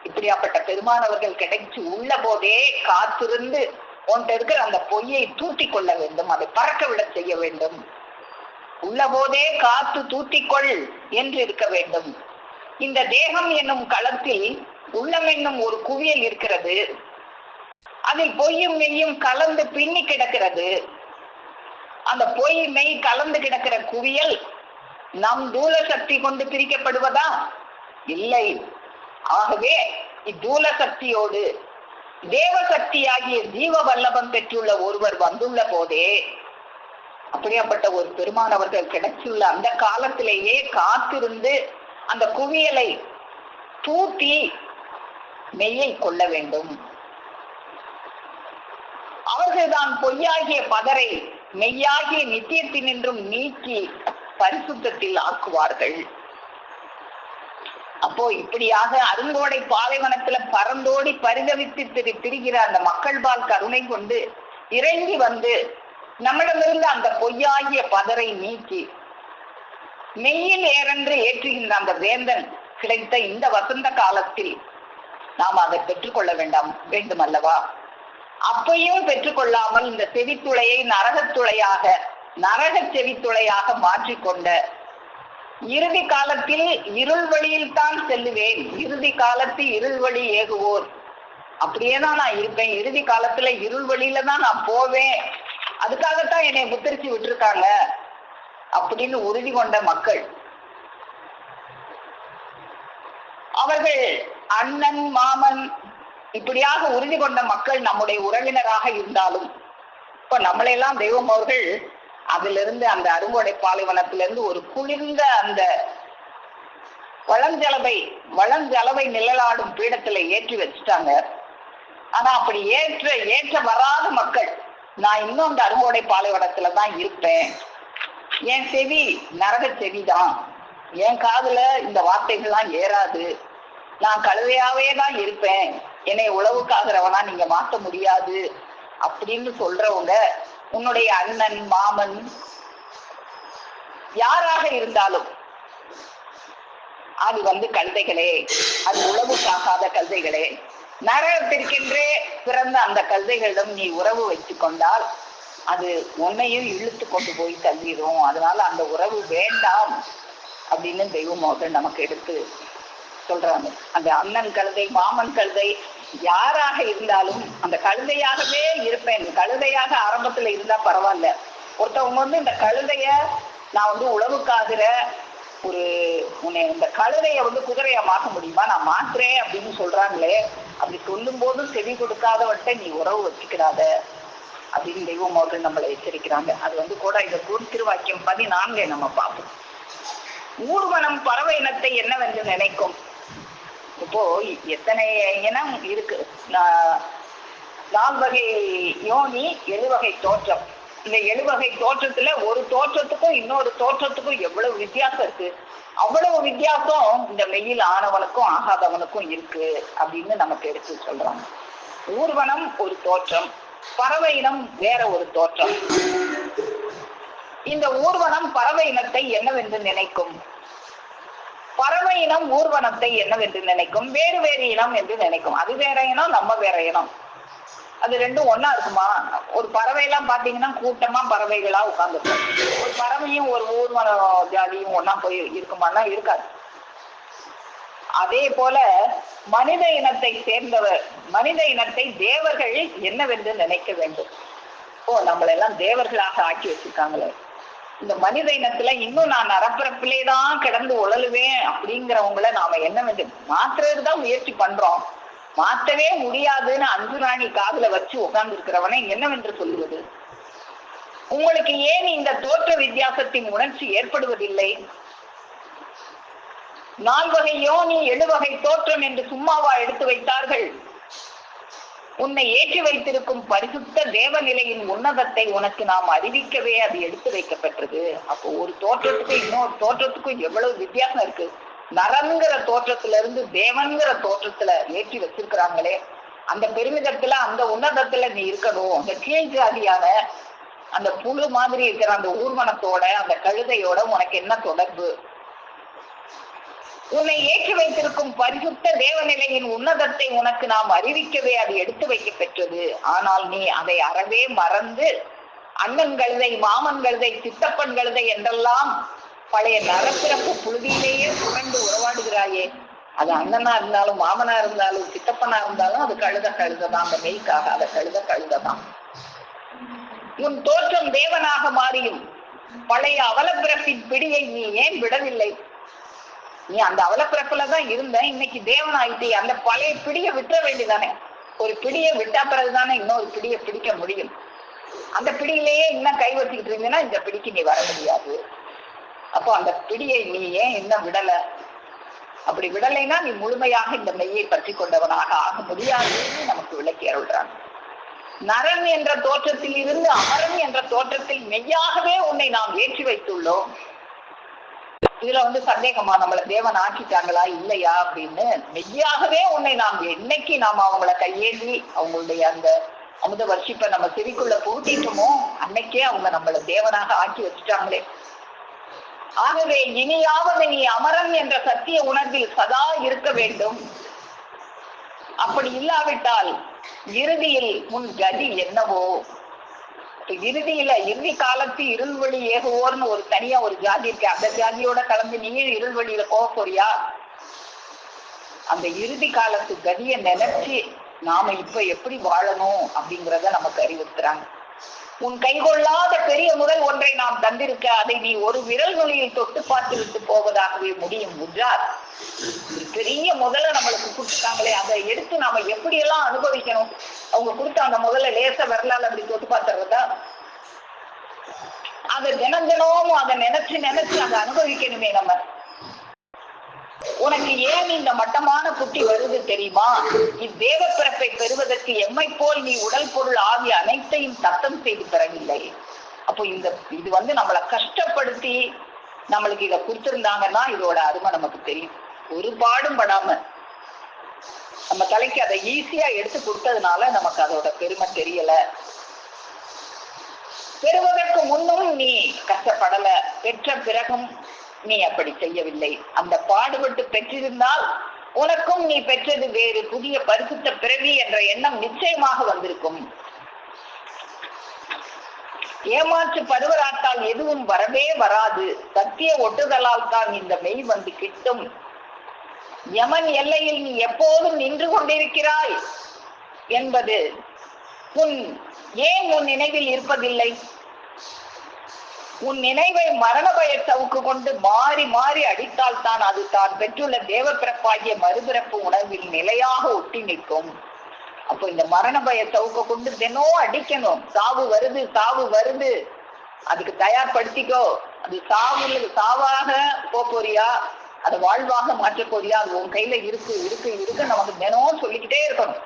இப்படியாப்பட்ட பெருமானவர்கள் கிடைச்சு உள்ள போதே காத்திருந்து உன்கிட்ட இருக்கிற அந்த பொய்யை தூத்தி கொள்ள வேண்டும், அதை பறக்க விட செய்ய வேண்டும். உள்ள போதே காத்து தூத்திக்கொள் என்று இருக்க வேண்டும். இந்த தேகம் என்னும் களத்தில் உள்ளம் என்னும் ஒரு குவியல் இருக்கிறது. அதில் பொய்யும் மெய்யும் கலந்து பின்னி கிடக்கிறது. அந்த பொய் மெய் கலந்து கிடக்கிற குவியல் நம் தூல சக்தி கொண்டு பிரிக்கப்படுவதா? இல்லை. ஆகவே இத்தூல சக்தியோடு தேவசக்தி ஆகிய ஜீவ வல்லபம் பெற்றுள்ள ஒருவர் வந்துள்ள போதே, அப்படியாப்பட்ட ஒரு பெருமானவர்கள் கிடைச்சுள்ள அந்த காலத்திலேயே காத்திருந்து அந்த குவியலை தூத்தி மெய்யை கொள்ள வேண்டும். அவர்கள்தான் பொய்யாகிய பதரை மெய்யாகிய நித்தியத்தினின்றும் நீக்கி பரிசுத்தத்தில் ஆக்குவார்கள். அப்போ இப்படியாக அருங்கோடை பாலைவனத்துல பறந்தோடி பரிதவித்து திரிகிற அந்த மக்கள் பால் கருணை கொண்டு இறங்கி வந்து நம்மிடமிருந்து அந்த பொய்யாகிய பதரை நீக்கி மெய்யில் ஏறென்று ஏற்றுகின்ற அந்த வேந்தன் கிடைத்த இந்த வசந்த காலத்தில் நாம் அதை பெற்றுக்கொள்ள வேண்டும் அல்லவா? அப்பையும் பெற்றுக்கொள்ளாமல் இந்த செவித்துளையை நரகத்துளையாக நரக செவித்துளையாக மாற்றிக்கொண்ட இறுதி காலத்தில் இருள் வழியில் தான் செல்லுவேன், இறுதி காலத்தில் இருள் வழி ஏகுவோர், அப்படியேதான் நான் இருப்பேன், இறுதி காலத்துல இருள் வழியில தான் நான் போவேன், அதுக்காகத்தான் என்னை முத்திரிச்சு விட்டுருக்காங்க அப்படின்னு உறுதி கொண்ட மக்கள், அவர்கள் அண்ணன் மாமன் இப்படியாக உறுதி கொண்ட மக்கள் நம்முடைய உறவினராக இருந்தாலும், இப்ப நம்மளையெல்லாம் தெய்வம் அவர்கள் அதுல இருந்து அந்த அருங்கோடை பாலைவனத்திலிருந்து ஒரு குளிர்ந்த அந்த வளஞ்சலவை நிழலாடும் பீடத்துல ஏற்றி வச்சுட்டாங்க. ஆனா அப்படி ஏற்ற வராத மக்கள், நான் இன்னும் அந்த அருங்கோடை பாலைவனத்துலதான் இருப்பேன், என் செவி நரக செவிதான், என் காதுல இந்த வார்த்தைகள்லாம் ஏறாது, நான் கழுதையாவே தான் இருப்பேன், என்னை உழவுக்காகிறவனா நீங்க மாற்ற முடியாது அப்படின்னு சொல்றவங்க, உன்னுடைய அண்ணன் மாமன் யாராக இருந்தாலும் அது கழுதைகளே, அது உழவுக்காகாத கழுதைகளே, நரகத்திற்கென்றே பிறந்த அந்த கழுதைகளிடம் நீ உறவு வைத்து கொண்டால் அது உன்னையும் இழுத்து கொண்டு போய் தள்ளிடும். அதனால அந்த உறவு வேண்டாம் அப்படின்னு தெய்வம் அவர்கள் நமக்கு எடுத்து சொல்றாங்க. அந்த அண்ணன் கழுதை மாமன் கழுதை யாராக இருந்தாலும் அந்த கழுதையாகவே இருப்பேன். கழுதையாக ஆரம்பத்துல இருந்தா பரவாயில்ல, ஒருத்தவங்க இந்த கழுதைய நான் உழவுக்காகிற ஒரு இந்த கழுதைய குதிரையா மாற்ற முடியுமா, நான் மாத்துறேன் அப்படின்னு சொல்றாங்களே, அப்படி சொல்லும் போது செவி கொடுக்காதவட்ட நீ உறவு வச்சுக்கிறாத அப்படின்னு தெய்வம் அவர்கள் நம்மளை எச்சரிக்கிறாங்க. அது கூட இதை திருவாக்கியம் 14 நம்ம பார்ப்போம். ஊர்வனம் பறவை இனத்தை என்னவென்று நினைக்கும். இப்போ எத்தனை இனம் இருக்கு, 4 வகை யோனி 7 வகை தோற்றம். இந்த 7 வகை தோற்றத்துல ஒரு தோற்றத்துக்கும் இன்னொரு தோற்றத்துக்கும் எவ்வளவு வித்தியாசம் இருக்கு. அவ்வளவு வித்தியாசம் இந்த மெயில் ஆனவனுக்கும் ஆகாதவனுக்கும் இருக்கு அப்படின்னு நமக்கு எடுத்து சொல்றாங்க. ஊர்வனம் ஒரு தோற்றம், பறவை இனம் வேற ஒரு தோற்றம். இந்த ஊர்வனம் பறவை இனத்தை என்னவென்று நினைக்கும், பறவை இனம் ஊர்வனத்தை என்னவென்று நினைக்கும், வேறு வேறு இனம் என்று நினைக்கும். அது வேற இனம், நம்ம வேற இனம், அது ரெண்டும் ஒன்னா இருக்குமா? ஒரு பறவை எல்லாம் பாத்தீங்கன்னா கூட்டமா பறவைகளா உட்கார்ந்துருக்கும். ஒரு பறவையும் ஒரு ஊர்வன ஜாதியும் ஒன்னா போய் இருக்குமான்னா இருக்காது. அதே போல மனித இனத்தை சேர்ந்தவர், மனித இனத்தை தேவர்கள் என்னவென்று நினைக்க வேண்டும். நம்மளெல்லாம் தேவர்களாக ஆக்கி வச்சிருக்காங்களே, இந்த மனித இனத்துல இன்னும் நான் நரப்பிறப்பிலேதான் கிடந்து உழலுவேன் அப்படிங்கிறவங்கள நாம என்னவென்று மாற்றுறதுதான் முயற்சி பண்றோம். மாற்றவே முடியாதுன்னு அஞ்சுராணி காதுல வச்சு உட்கார்ந்து இருக்கிறவனை என்னவென்று சொல்லுவது? உங்களுக்கு ஏன் இந்த தோற்ற வித்தியாசத்தின் உணர்ச்சி ஏற்படுவதில்லை? 4 வகை யோனி 7 வகை தோற்றம் என்று சும்மாவா எடுத்து வைத்தார்கள்? உன்னை ஏற்றி வைத்திருக்கும் பரிசுத்த தேவநிலையின் உன்னதத்தை உனக்கு நாம் அறிவிக்கவே அது எடுத்து வைக்கப்பட்டது. அப்போ ஒரு தோற்றத்துக்கு இன்னொரு தோற்றத்துக்கும் எவ்வளவு வித்தியாசம் இருக்கு. நரங்கிற தோற்றத்துல இருந்து தேவன்கிற தோற்றத்துல ஏற்றி வச்சிருக்கிறாங்களே, அந்த பெருமிதத்துல அந்த உன்னதத்துல நீ இருக்கணும். அந்த கீழ் ஜாதியான அந்த புழு மாதிரி இருக்கிற அந்த ஊர்வனத்தோட அந்த கழுதையோட உனக்கு என்ன தொடர்பு? உன்னை ஏற்றி வைத்திருக்கும் பரிசுத்த தேவநிலையின் உன்னதத்தை உனக்கு நாம் அறிவிக்கவே அது எடுத்து வைக்க பெற்றது. ஆனால் நீ அதை அறவே மறந்து அண்ணன் கழுதை, மாமன் கழுதை, சித்தப்பன் கழுதை என்றெல்லாம் பழைய நரப்பிறப்பு புழுதியிலேயே சுரண்டு உறவாடுகிறாயே. அது அண்ணனா இருந்தாலும் மாமனா இருந்தாலும் சித்தப்பனா இருந்தாலும் அது கழுதைதான். அந்த மெய்க்காக அதை கழுதைதான். உன் தோற்றம் தேவனாக மாறியும் பழைய அவலப்பிறப்பின் பிடியை நீ ஏன் விடவில்லை? நீ அந்த அவலப்பிறப்புலதான் இருந்த, இன்னைக்கு தேவன் ஆயிட்டே. அந்த பழைய பிடியை விட்டுற வேண்டியதானே. ஒரு பிடியை விட்டா பிறகுதானே இன்னொரு பிடியை பிடிக்க முடியும். அந்த பிடியிலேயே இன்னும் கை வச்சுக்கிட்டு இருந்தீங்கன்னா இந்த பிடிக்கு நீ வர முடியாது. அப்போ அந்த பிடியை நீ ஏன் இன்னும் விடல? அப்படி விடலைன்னா நீ முழுமையாக இந்த மெய்யை பற்றி கொண்டவனாக ஆக முடியாதுன்னு நமக்கு விளக்கி அருள்றாங்க. நரன் என்ற தோற்றத்தில் இருந்து அமரன் என்ற தோற்றத்தில் மெய்யாகவே உன்னை நாம் ஏற்றி வைத்துள்ளோம். இதுல சந்தேகமா நம்மள தேவன் ஆக்கிட்டாங்களா இல்லையா அப்படின்னு? மெய்யாகவே உன்னை நாம் என்னைக்கு நாம் அவங்கள கையேந்தி அவங்களுடைய அந்த அமுத வர்ஷிப்பை நம்ம செவிக்குள்ள பூட்டிட்டோமோ அன்னைக்கே அவங்க நம்மள தேவனாக ஆக்கி வச்சுட்டாங்களே. ஆகவே இனியாவது நீ அமரன் என்ற சத்திய உணர்வில் சதா இருக்க வேண்டும். அப்படி இல்லாவிட்டால் இறுதியில் உன் கதி என்னவோ? இறுதி காலத்து இருள்வழி ஏகுவோர்னு ஒரு தனியா ஒரு ஜாதி இருக்கு. அந்த ஜாதியோட கலந்து நீயும் இருள்வழியில போக போறியா? அந்த இறுதி காலத்து கதியை நினைச்சு நாம இப்ப எப்படி வாழணும் அப்படிங்கிறத நமக்கு அறிவுறுத்துறாங்க. உன் கைகொள்ளாத பெரிய முதல் ஒன்றை நாம் தந்திருக்க அதை நீ ஒரு விரல் நுனியில் தொட்டு பார்த்து விட்டு போவதாகவே முடியும் என்றார். பெரிய முதல்ல நம்மளுக்கு கொடுத்துட்டாங்களே, அதை எடுத்து நாம எப்படியெல்லாம் அனுபவிக்கணும்? அவங்க கொடுத்த அந்த முதல்ல லேச விரலால் அப்படி தொட்டு பார்த்துறதா? அதை தினமும் அதை நினைச்சு அதை அனுபவிக்கணுமே நம்ம. உனக்கு ஏன் இந்த மட்டமான புத்தி வருது தெரியுமா? இத்தேவ பிறப்பை பெறுவதற்கு எம்மை போல் நீ உடல் பொருள் ஆகிய அனைத்தையும் தத்தம் செய்து பெறவில்லை. அப்போ இது நம்மளை கஷ்டப்படுத்தி நம்மளுக்கு இதை கொடுத்திருந்தாங்கன்னா இதோட அருமை நமக்கு தெரியும். ஒரு பாடும் படாம நம்ம தலைக்கு அதை ஈஸியா எடுத்து கொடுத்ததுனால நமக்கு அதோட பெருமை தெரியல. பெறுவதற்கு முன்னும் நீ கஷ்டப்படல, பெற்ற பிறகும் நீ அப்படி செய்யவில்லை. அந்த பாடுபட்டு பெற்றிருந்தால் உனக்கும் நீ பெற்றது வேறு புதிய பரிசுத்த பிறவி என்ற எண்ணம் நிச்சயமாக வந்திருக்கும். ஏமாற்று பருவராட்டால் எதுவும் வரவே வராது. சத்திய ஒட்டுதலால் தான் இந்த மெய் வந்து கிட்டும். யமன் எல்லையில் நீ எப்போதும் நின்று கொண்டிருக்கிறாய் என்பது ஏன் உன் நினைவில் இருப்பதில்லை? உன் நினைவை மரண பய சவுக்கு கொண்டு மாறி மாறி அடித்தால் தான் அது தான் பெற்றுள்ள தேவ பிறப்பாகிய மறுபிறப்பு உணர்வில் நிலையாக ஒட்டி நிற்கும். அப்போ இந்த மரண பய சவுக்க கொண்டு தினம் அடிக்கணும். சாவு வருது, அதுக்கு தயார்படுத்திக்கோ. அது சாவாக போறியா, அதை வாழ்வாக மாற்ற போறியா? அது உன் கையில இருக்கு நமக்கு தினம் சொல்லிக்கிட்டே இருக்கணும்.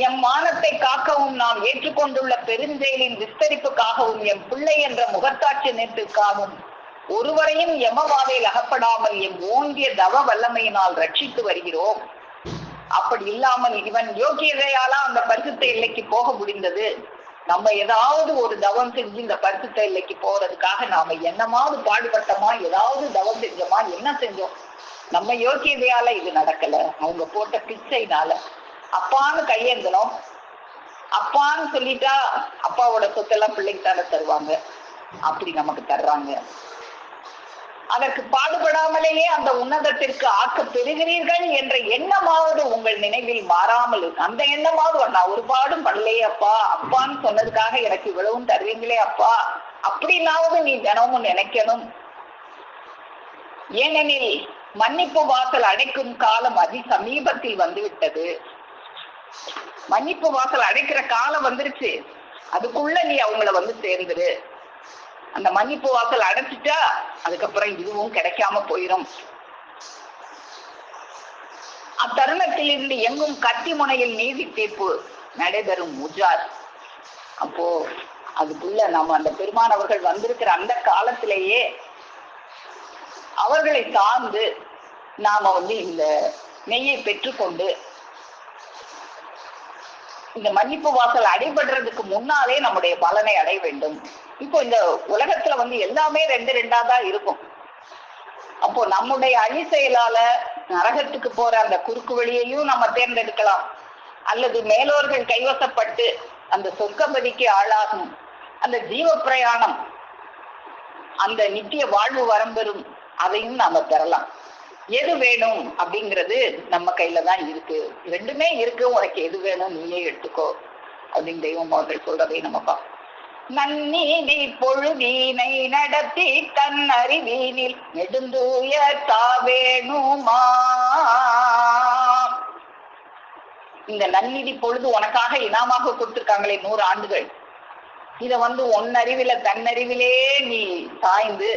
எம் மானத்தை காக்கவும் நாம் ஏற்றுக்கொண்டுள்ள பெருஞ்செயலின் விஸ்தரிப்புக்காகவும் எம் பிள்ளை என்ற முகத்தாட்சி நேற்றுக்காகவும் ஒருவரையும் எமவாதையில் அகப்படாமல் எம் ஓங்கிய தவ வல்லமையினால் ரட்சித்து வருகிறோம். அப்படி இல்லாமல் இவன் யோகியதையாலா அந்த பரிசுத்த எல்லைக்கு போக முடிந்தது. நம்ம ஏதாவது ஒரு தவம் செஞ்சு இந்த பரிசுத்த எல்லைக்கு போறதுக்காக நாம என்னமாவது பாடுபட்டோமா? ஏதாவது தவம் செஞ்சோமா? என்ன செஞ்சோம்? நம்ம யோகியதையால இது நடக்கல. அவங்க போட்ட பிச்சைனால அப்பான்னு கையேந்தணும். அப்பான்னு சொல்லிட்டா அப்பாவோட சொத்தெல்லாம் பிள்ளைக்கு தானே தருவாங்க. அப்படி நமக்கு தர்றாங்க. அதற்கு பாடுபடாமலேயே அந்த உன்னதத்திற்கு ஆக்க பெறுகிறீர்கள் என்ற எண்ணமாவது உங்கள் நினைவில் மாறாமல் அந்த எண்ணமாவது நான் ஒரு பாடும் படலையே அப்பா, அப்பான்னு சொன்னதுக்காக எனக்கு இவ்வளவும் தருவீங்களே அப்பா, அப்படின்னாவது நீ தினமும் நினைக்கணும். ஏனெனில் மன்னிப்பு வாசல் அடைக்கும் காலம் அதி சமீபத்தில் வந்துவிட்டது. மன்னிப்பு வாசல் அடைக்கிற காலம் வந்துருச்சு, அதுக்குள்ள நீ அவங்கள சேர்ந்துரு. அந்த மன்னிப்பு வாசல் அடைச்சிட்டா அதுக்கப்புறம் இதுவும் கிடைக்காம போயிடும். அத்தருணத்தில் இருந்து எங்கும் கத்தி முனையில் நீதி தீர்ப்பு நடைபெறும் முஜார். அப்போ அதுக்குள்ள நம்ம அந்த பெருமானவர்கள் வந்திருக்கிற அந்த காலத்திலேயே அவர்களை சார்ந்து நாம இந்த நெய்யை பெற்றுக்கொண்டு இந்த மன்னிப்பு வாசல் அடைபடுறதுக்கு முன்னாலே நம்முடைய பலனை அடைய வேண்டும். இப்போ இந்த உலகத்துல எல்லாமே ரெண்டு ரெண்டா தான் இருக்கும். அப்போ நம்முடைய அழி செயலால நரகத்துக்கு போற அந்த குறுக்கு வழியையும் நம்ம தேர்ந்தெடுக்கலாம், அல்லது மேலோர்கள் கைவசப்பட்டு அந்த சொர்க்கபதிக்கு ஆளாகும் அந்த ஜீவ பிரயாணம், அந்த நித்திய வாழ்வு வரம்பெறும், அதையும் நாம பெறலாம். எது வேணும் அப்படிங்கிறது நம்ம கையில தான் இருக்கு. ரெண்டுமே இருக்கு, உனக்கு எது வேணும் நீயே எடுத்துக்கோ அப்படின்னு தெய்வம் அவர்கள் சொல்றதை நம்ம பார்ப்போம். நன்னீதி பொழுதீனை நடத்தி தன் அறிவீனில் நெடுந்தூய தாவேணுமா. இந்த நன்னீதி பொழுது உனக்காக இனாமாக கொடுத்திருக்காங்களே 100 ஆண்டுகள், இத ஒன்னறிவில தன்னறிவிலே நீ சாய்ந்து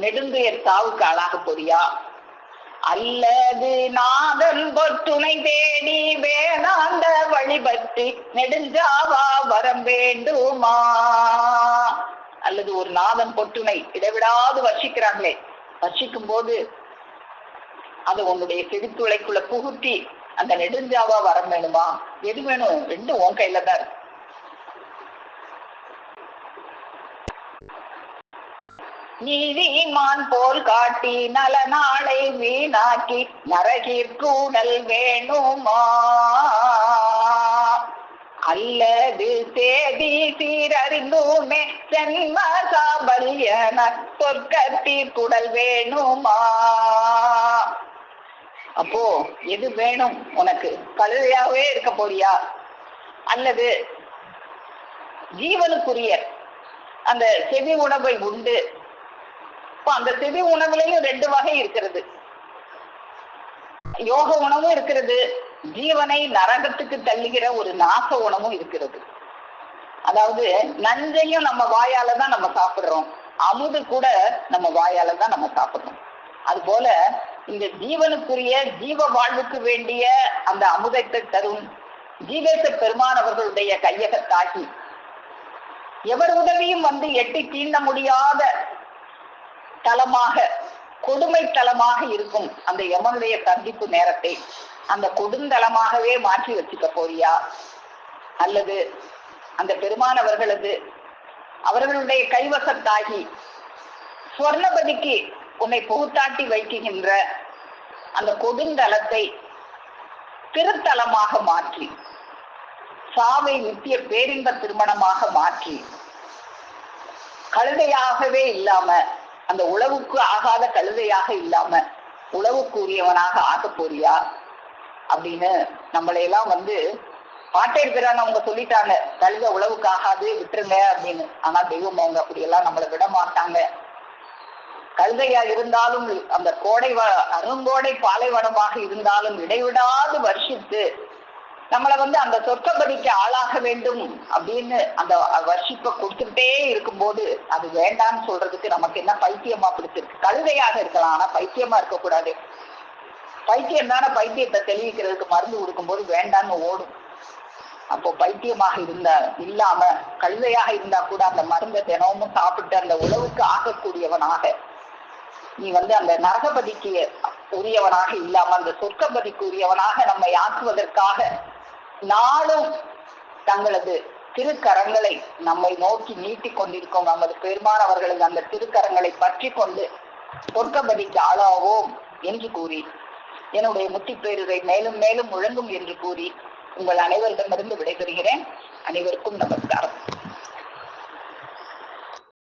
நெடுந்துயர் தாவுக்கு ஆளாக போறியா, அல்லது நாதன் பொற்றுணை தேடி வேதாந்த வழிபற்றி நெடுஞ்சாவா வரம் வேண்டுமா. அல்லது ஒரு நாதன் பொற்றுணை இடைவிடாது வர்ஷிக்கிறாங்களே, வர்ஷிக்கும் போது அது உன்னுடைய செவித்துளைக்குள்ள புகுத்தி அந்த நெடுஞ்சாவா வரம் வேணுமா. எது வேணும்? ரெண்டும் உன் கையில தான் இருக்கு. நீதிமான் போல் காட்டி நல நாளை வீணாக்கி நரகிற்கூடல் வேணுமா. அல்லது சேதி சீரறிந்துமே சென்ம சாபல்யன சொர்க்கத்திற்குடல் வேணுமா. அப்போ எது வேணும் உனக்கு? கழுதையாவே இருக்க போறியா, அல்லது ஜீவனுக்குரிய அந்த செவி உணவை உண்டு? அந்த செவி உணவுலையும் 2 வகை இருக்கிறது. யோக உணவும் இருக்கிறது, ஜீவனை நரகத்துக்கு தள்ளுகிற ஒரு நாச உணவும் இருக்கிறது. அதாவது நஞ்சையும் நம்ம வாயால தான் நம்ம சாப்பிடுறோம், அமுது கூட நம்ம வாயால தான் நம்ம சாப்பிடுறோம். அது போல இந்த ஜீவனுக்குரிய ஜீவ வாழ்வுக்கு வேண்டிய அந்த அமுதத்தை தரும் ஜீவேச பெருமானவர்களுடைய கையகத்தாகி எவர் உதவியும் எட்டி தீண்ட முடியாத தலமாக, கொடுமை தலமாக இருக்கும் அந்த யமனுடைய சந்திப்பு நேரத்தை அந்த கொடுந்தலமாகவே மாற்றி வச்சுக்க போறியா, அல்லது அந்த பெருமானவர்களது அவர்களுடைய கைவசத்தாகி ஸ்வர்ணபதிக்கு உன்னை புகுத்தாட்டி வைக்கின்ற அந்த கொடுந்தலத்தை திருத்தலமாக மாற்றி சாவை நித்திய பேரின்ப திருமணமாக மாற்றி கழுதையாகவே இல்லாம, அந்த உழவுக்கு ஆகாத கழுதையாக இல்லாம உழவுக்குரியவனாக ஆக போறியா அப்படின்னு நம்மளையெல்லாம் பாட்டெடுக்கிறான்னு அவங்க சொல்லிட்டாங்க, கழுத உழவுக்கு ஆகாது விட்டுருங்க அப்படின்னு. ஆனா தெய்வம் அவங்க அப்படியெல்லாம் நம்மளை விட மாட்டாங்க. கழுதையா இருந்தாலும் அந்த அருங்கோடை பாலைவனமாக இருந்தாலும் இடைவிடாது வர்ஷித்து நம்மளை அந்த சொர்க்கபதிக்கு ஆளாக வேண்டும் அப்படின்னு அந்த வர்ஷிப்பை கொடுத்துட்டே இருக்கும்போது அது வேண்டான்னு சொல்றதுக்கு நமக்கு என்ன பைத்தியமா பிடிச்சிருக்கு? கழுதையாக இருக்கலாம், ஆனா பைத்தியமா இருக்கக்கூடாது. பைத்தியம் தானே பைத்தியத்தை தெளிவிக்கிறதுக்கு மருந்து கொடுக்கும் போது வேண்டான்னு ஓடும். அப்போ பைத்தியமாக இல்லாம கழுதையாக இருந்தா கூட அந்த மருந்தை தினமும் சாப்பிட்டு அந்த உழவுக்கு ஆகக்கூடியவனாக நீ அந்த நரகபதிக்கு உரியவனாக இல்லாம அந்த சொர்க்கபதிக்கு உரியவனாக நம்மை ஆக்குவதற்காக நாளும் தங்களது திருக்கரங்களை நம்மை நோக்கி நீட்டி கொண்டிருக்கும் நமது பெருமானவர்களது அந்த திருக்கரங்களை பற்றி கொண்டு சொர்க்கபதிக்கு ஆளாவோம் என்று கூறி என்னுடைய முத்திப்பேருரை மேலும் மேலும் முழங்கும் என்று கூறி உங்கள் அனைவரிடமிருந்து விடைபெறுகிறேன். அனைவருக்கும் நமஸ்காரம்.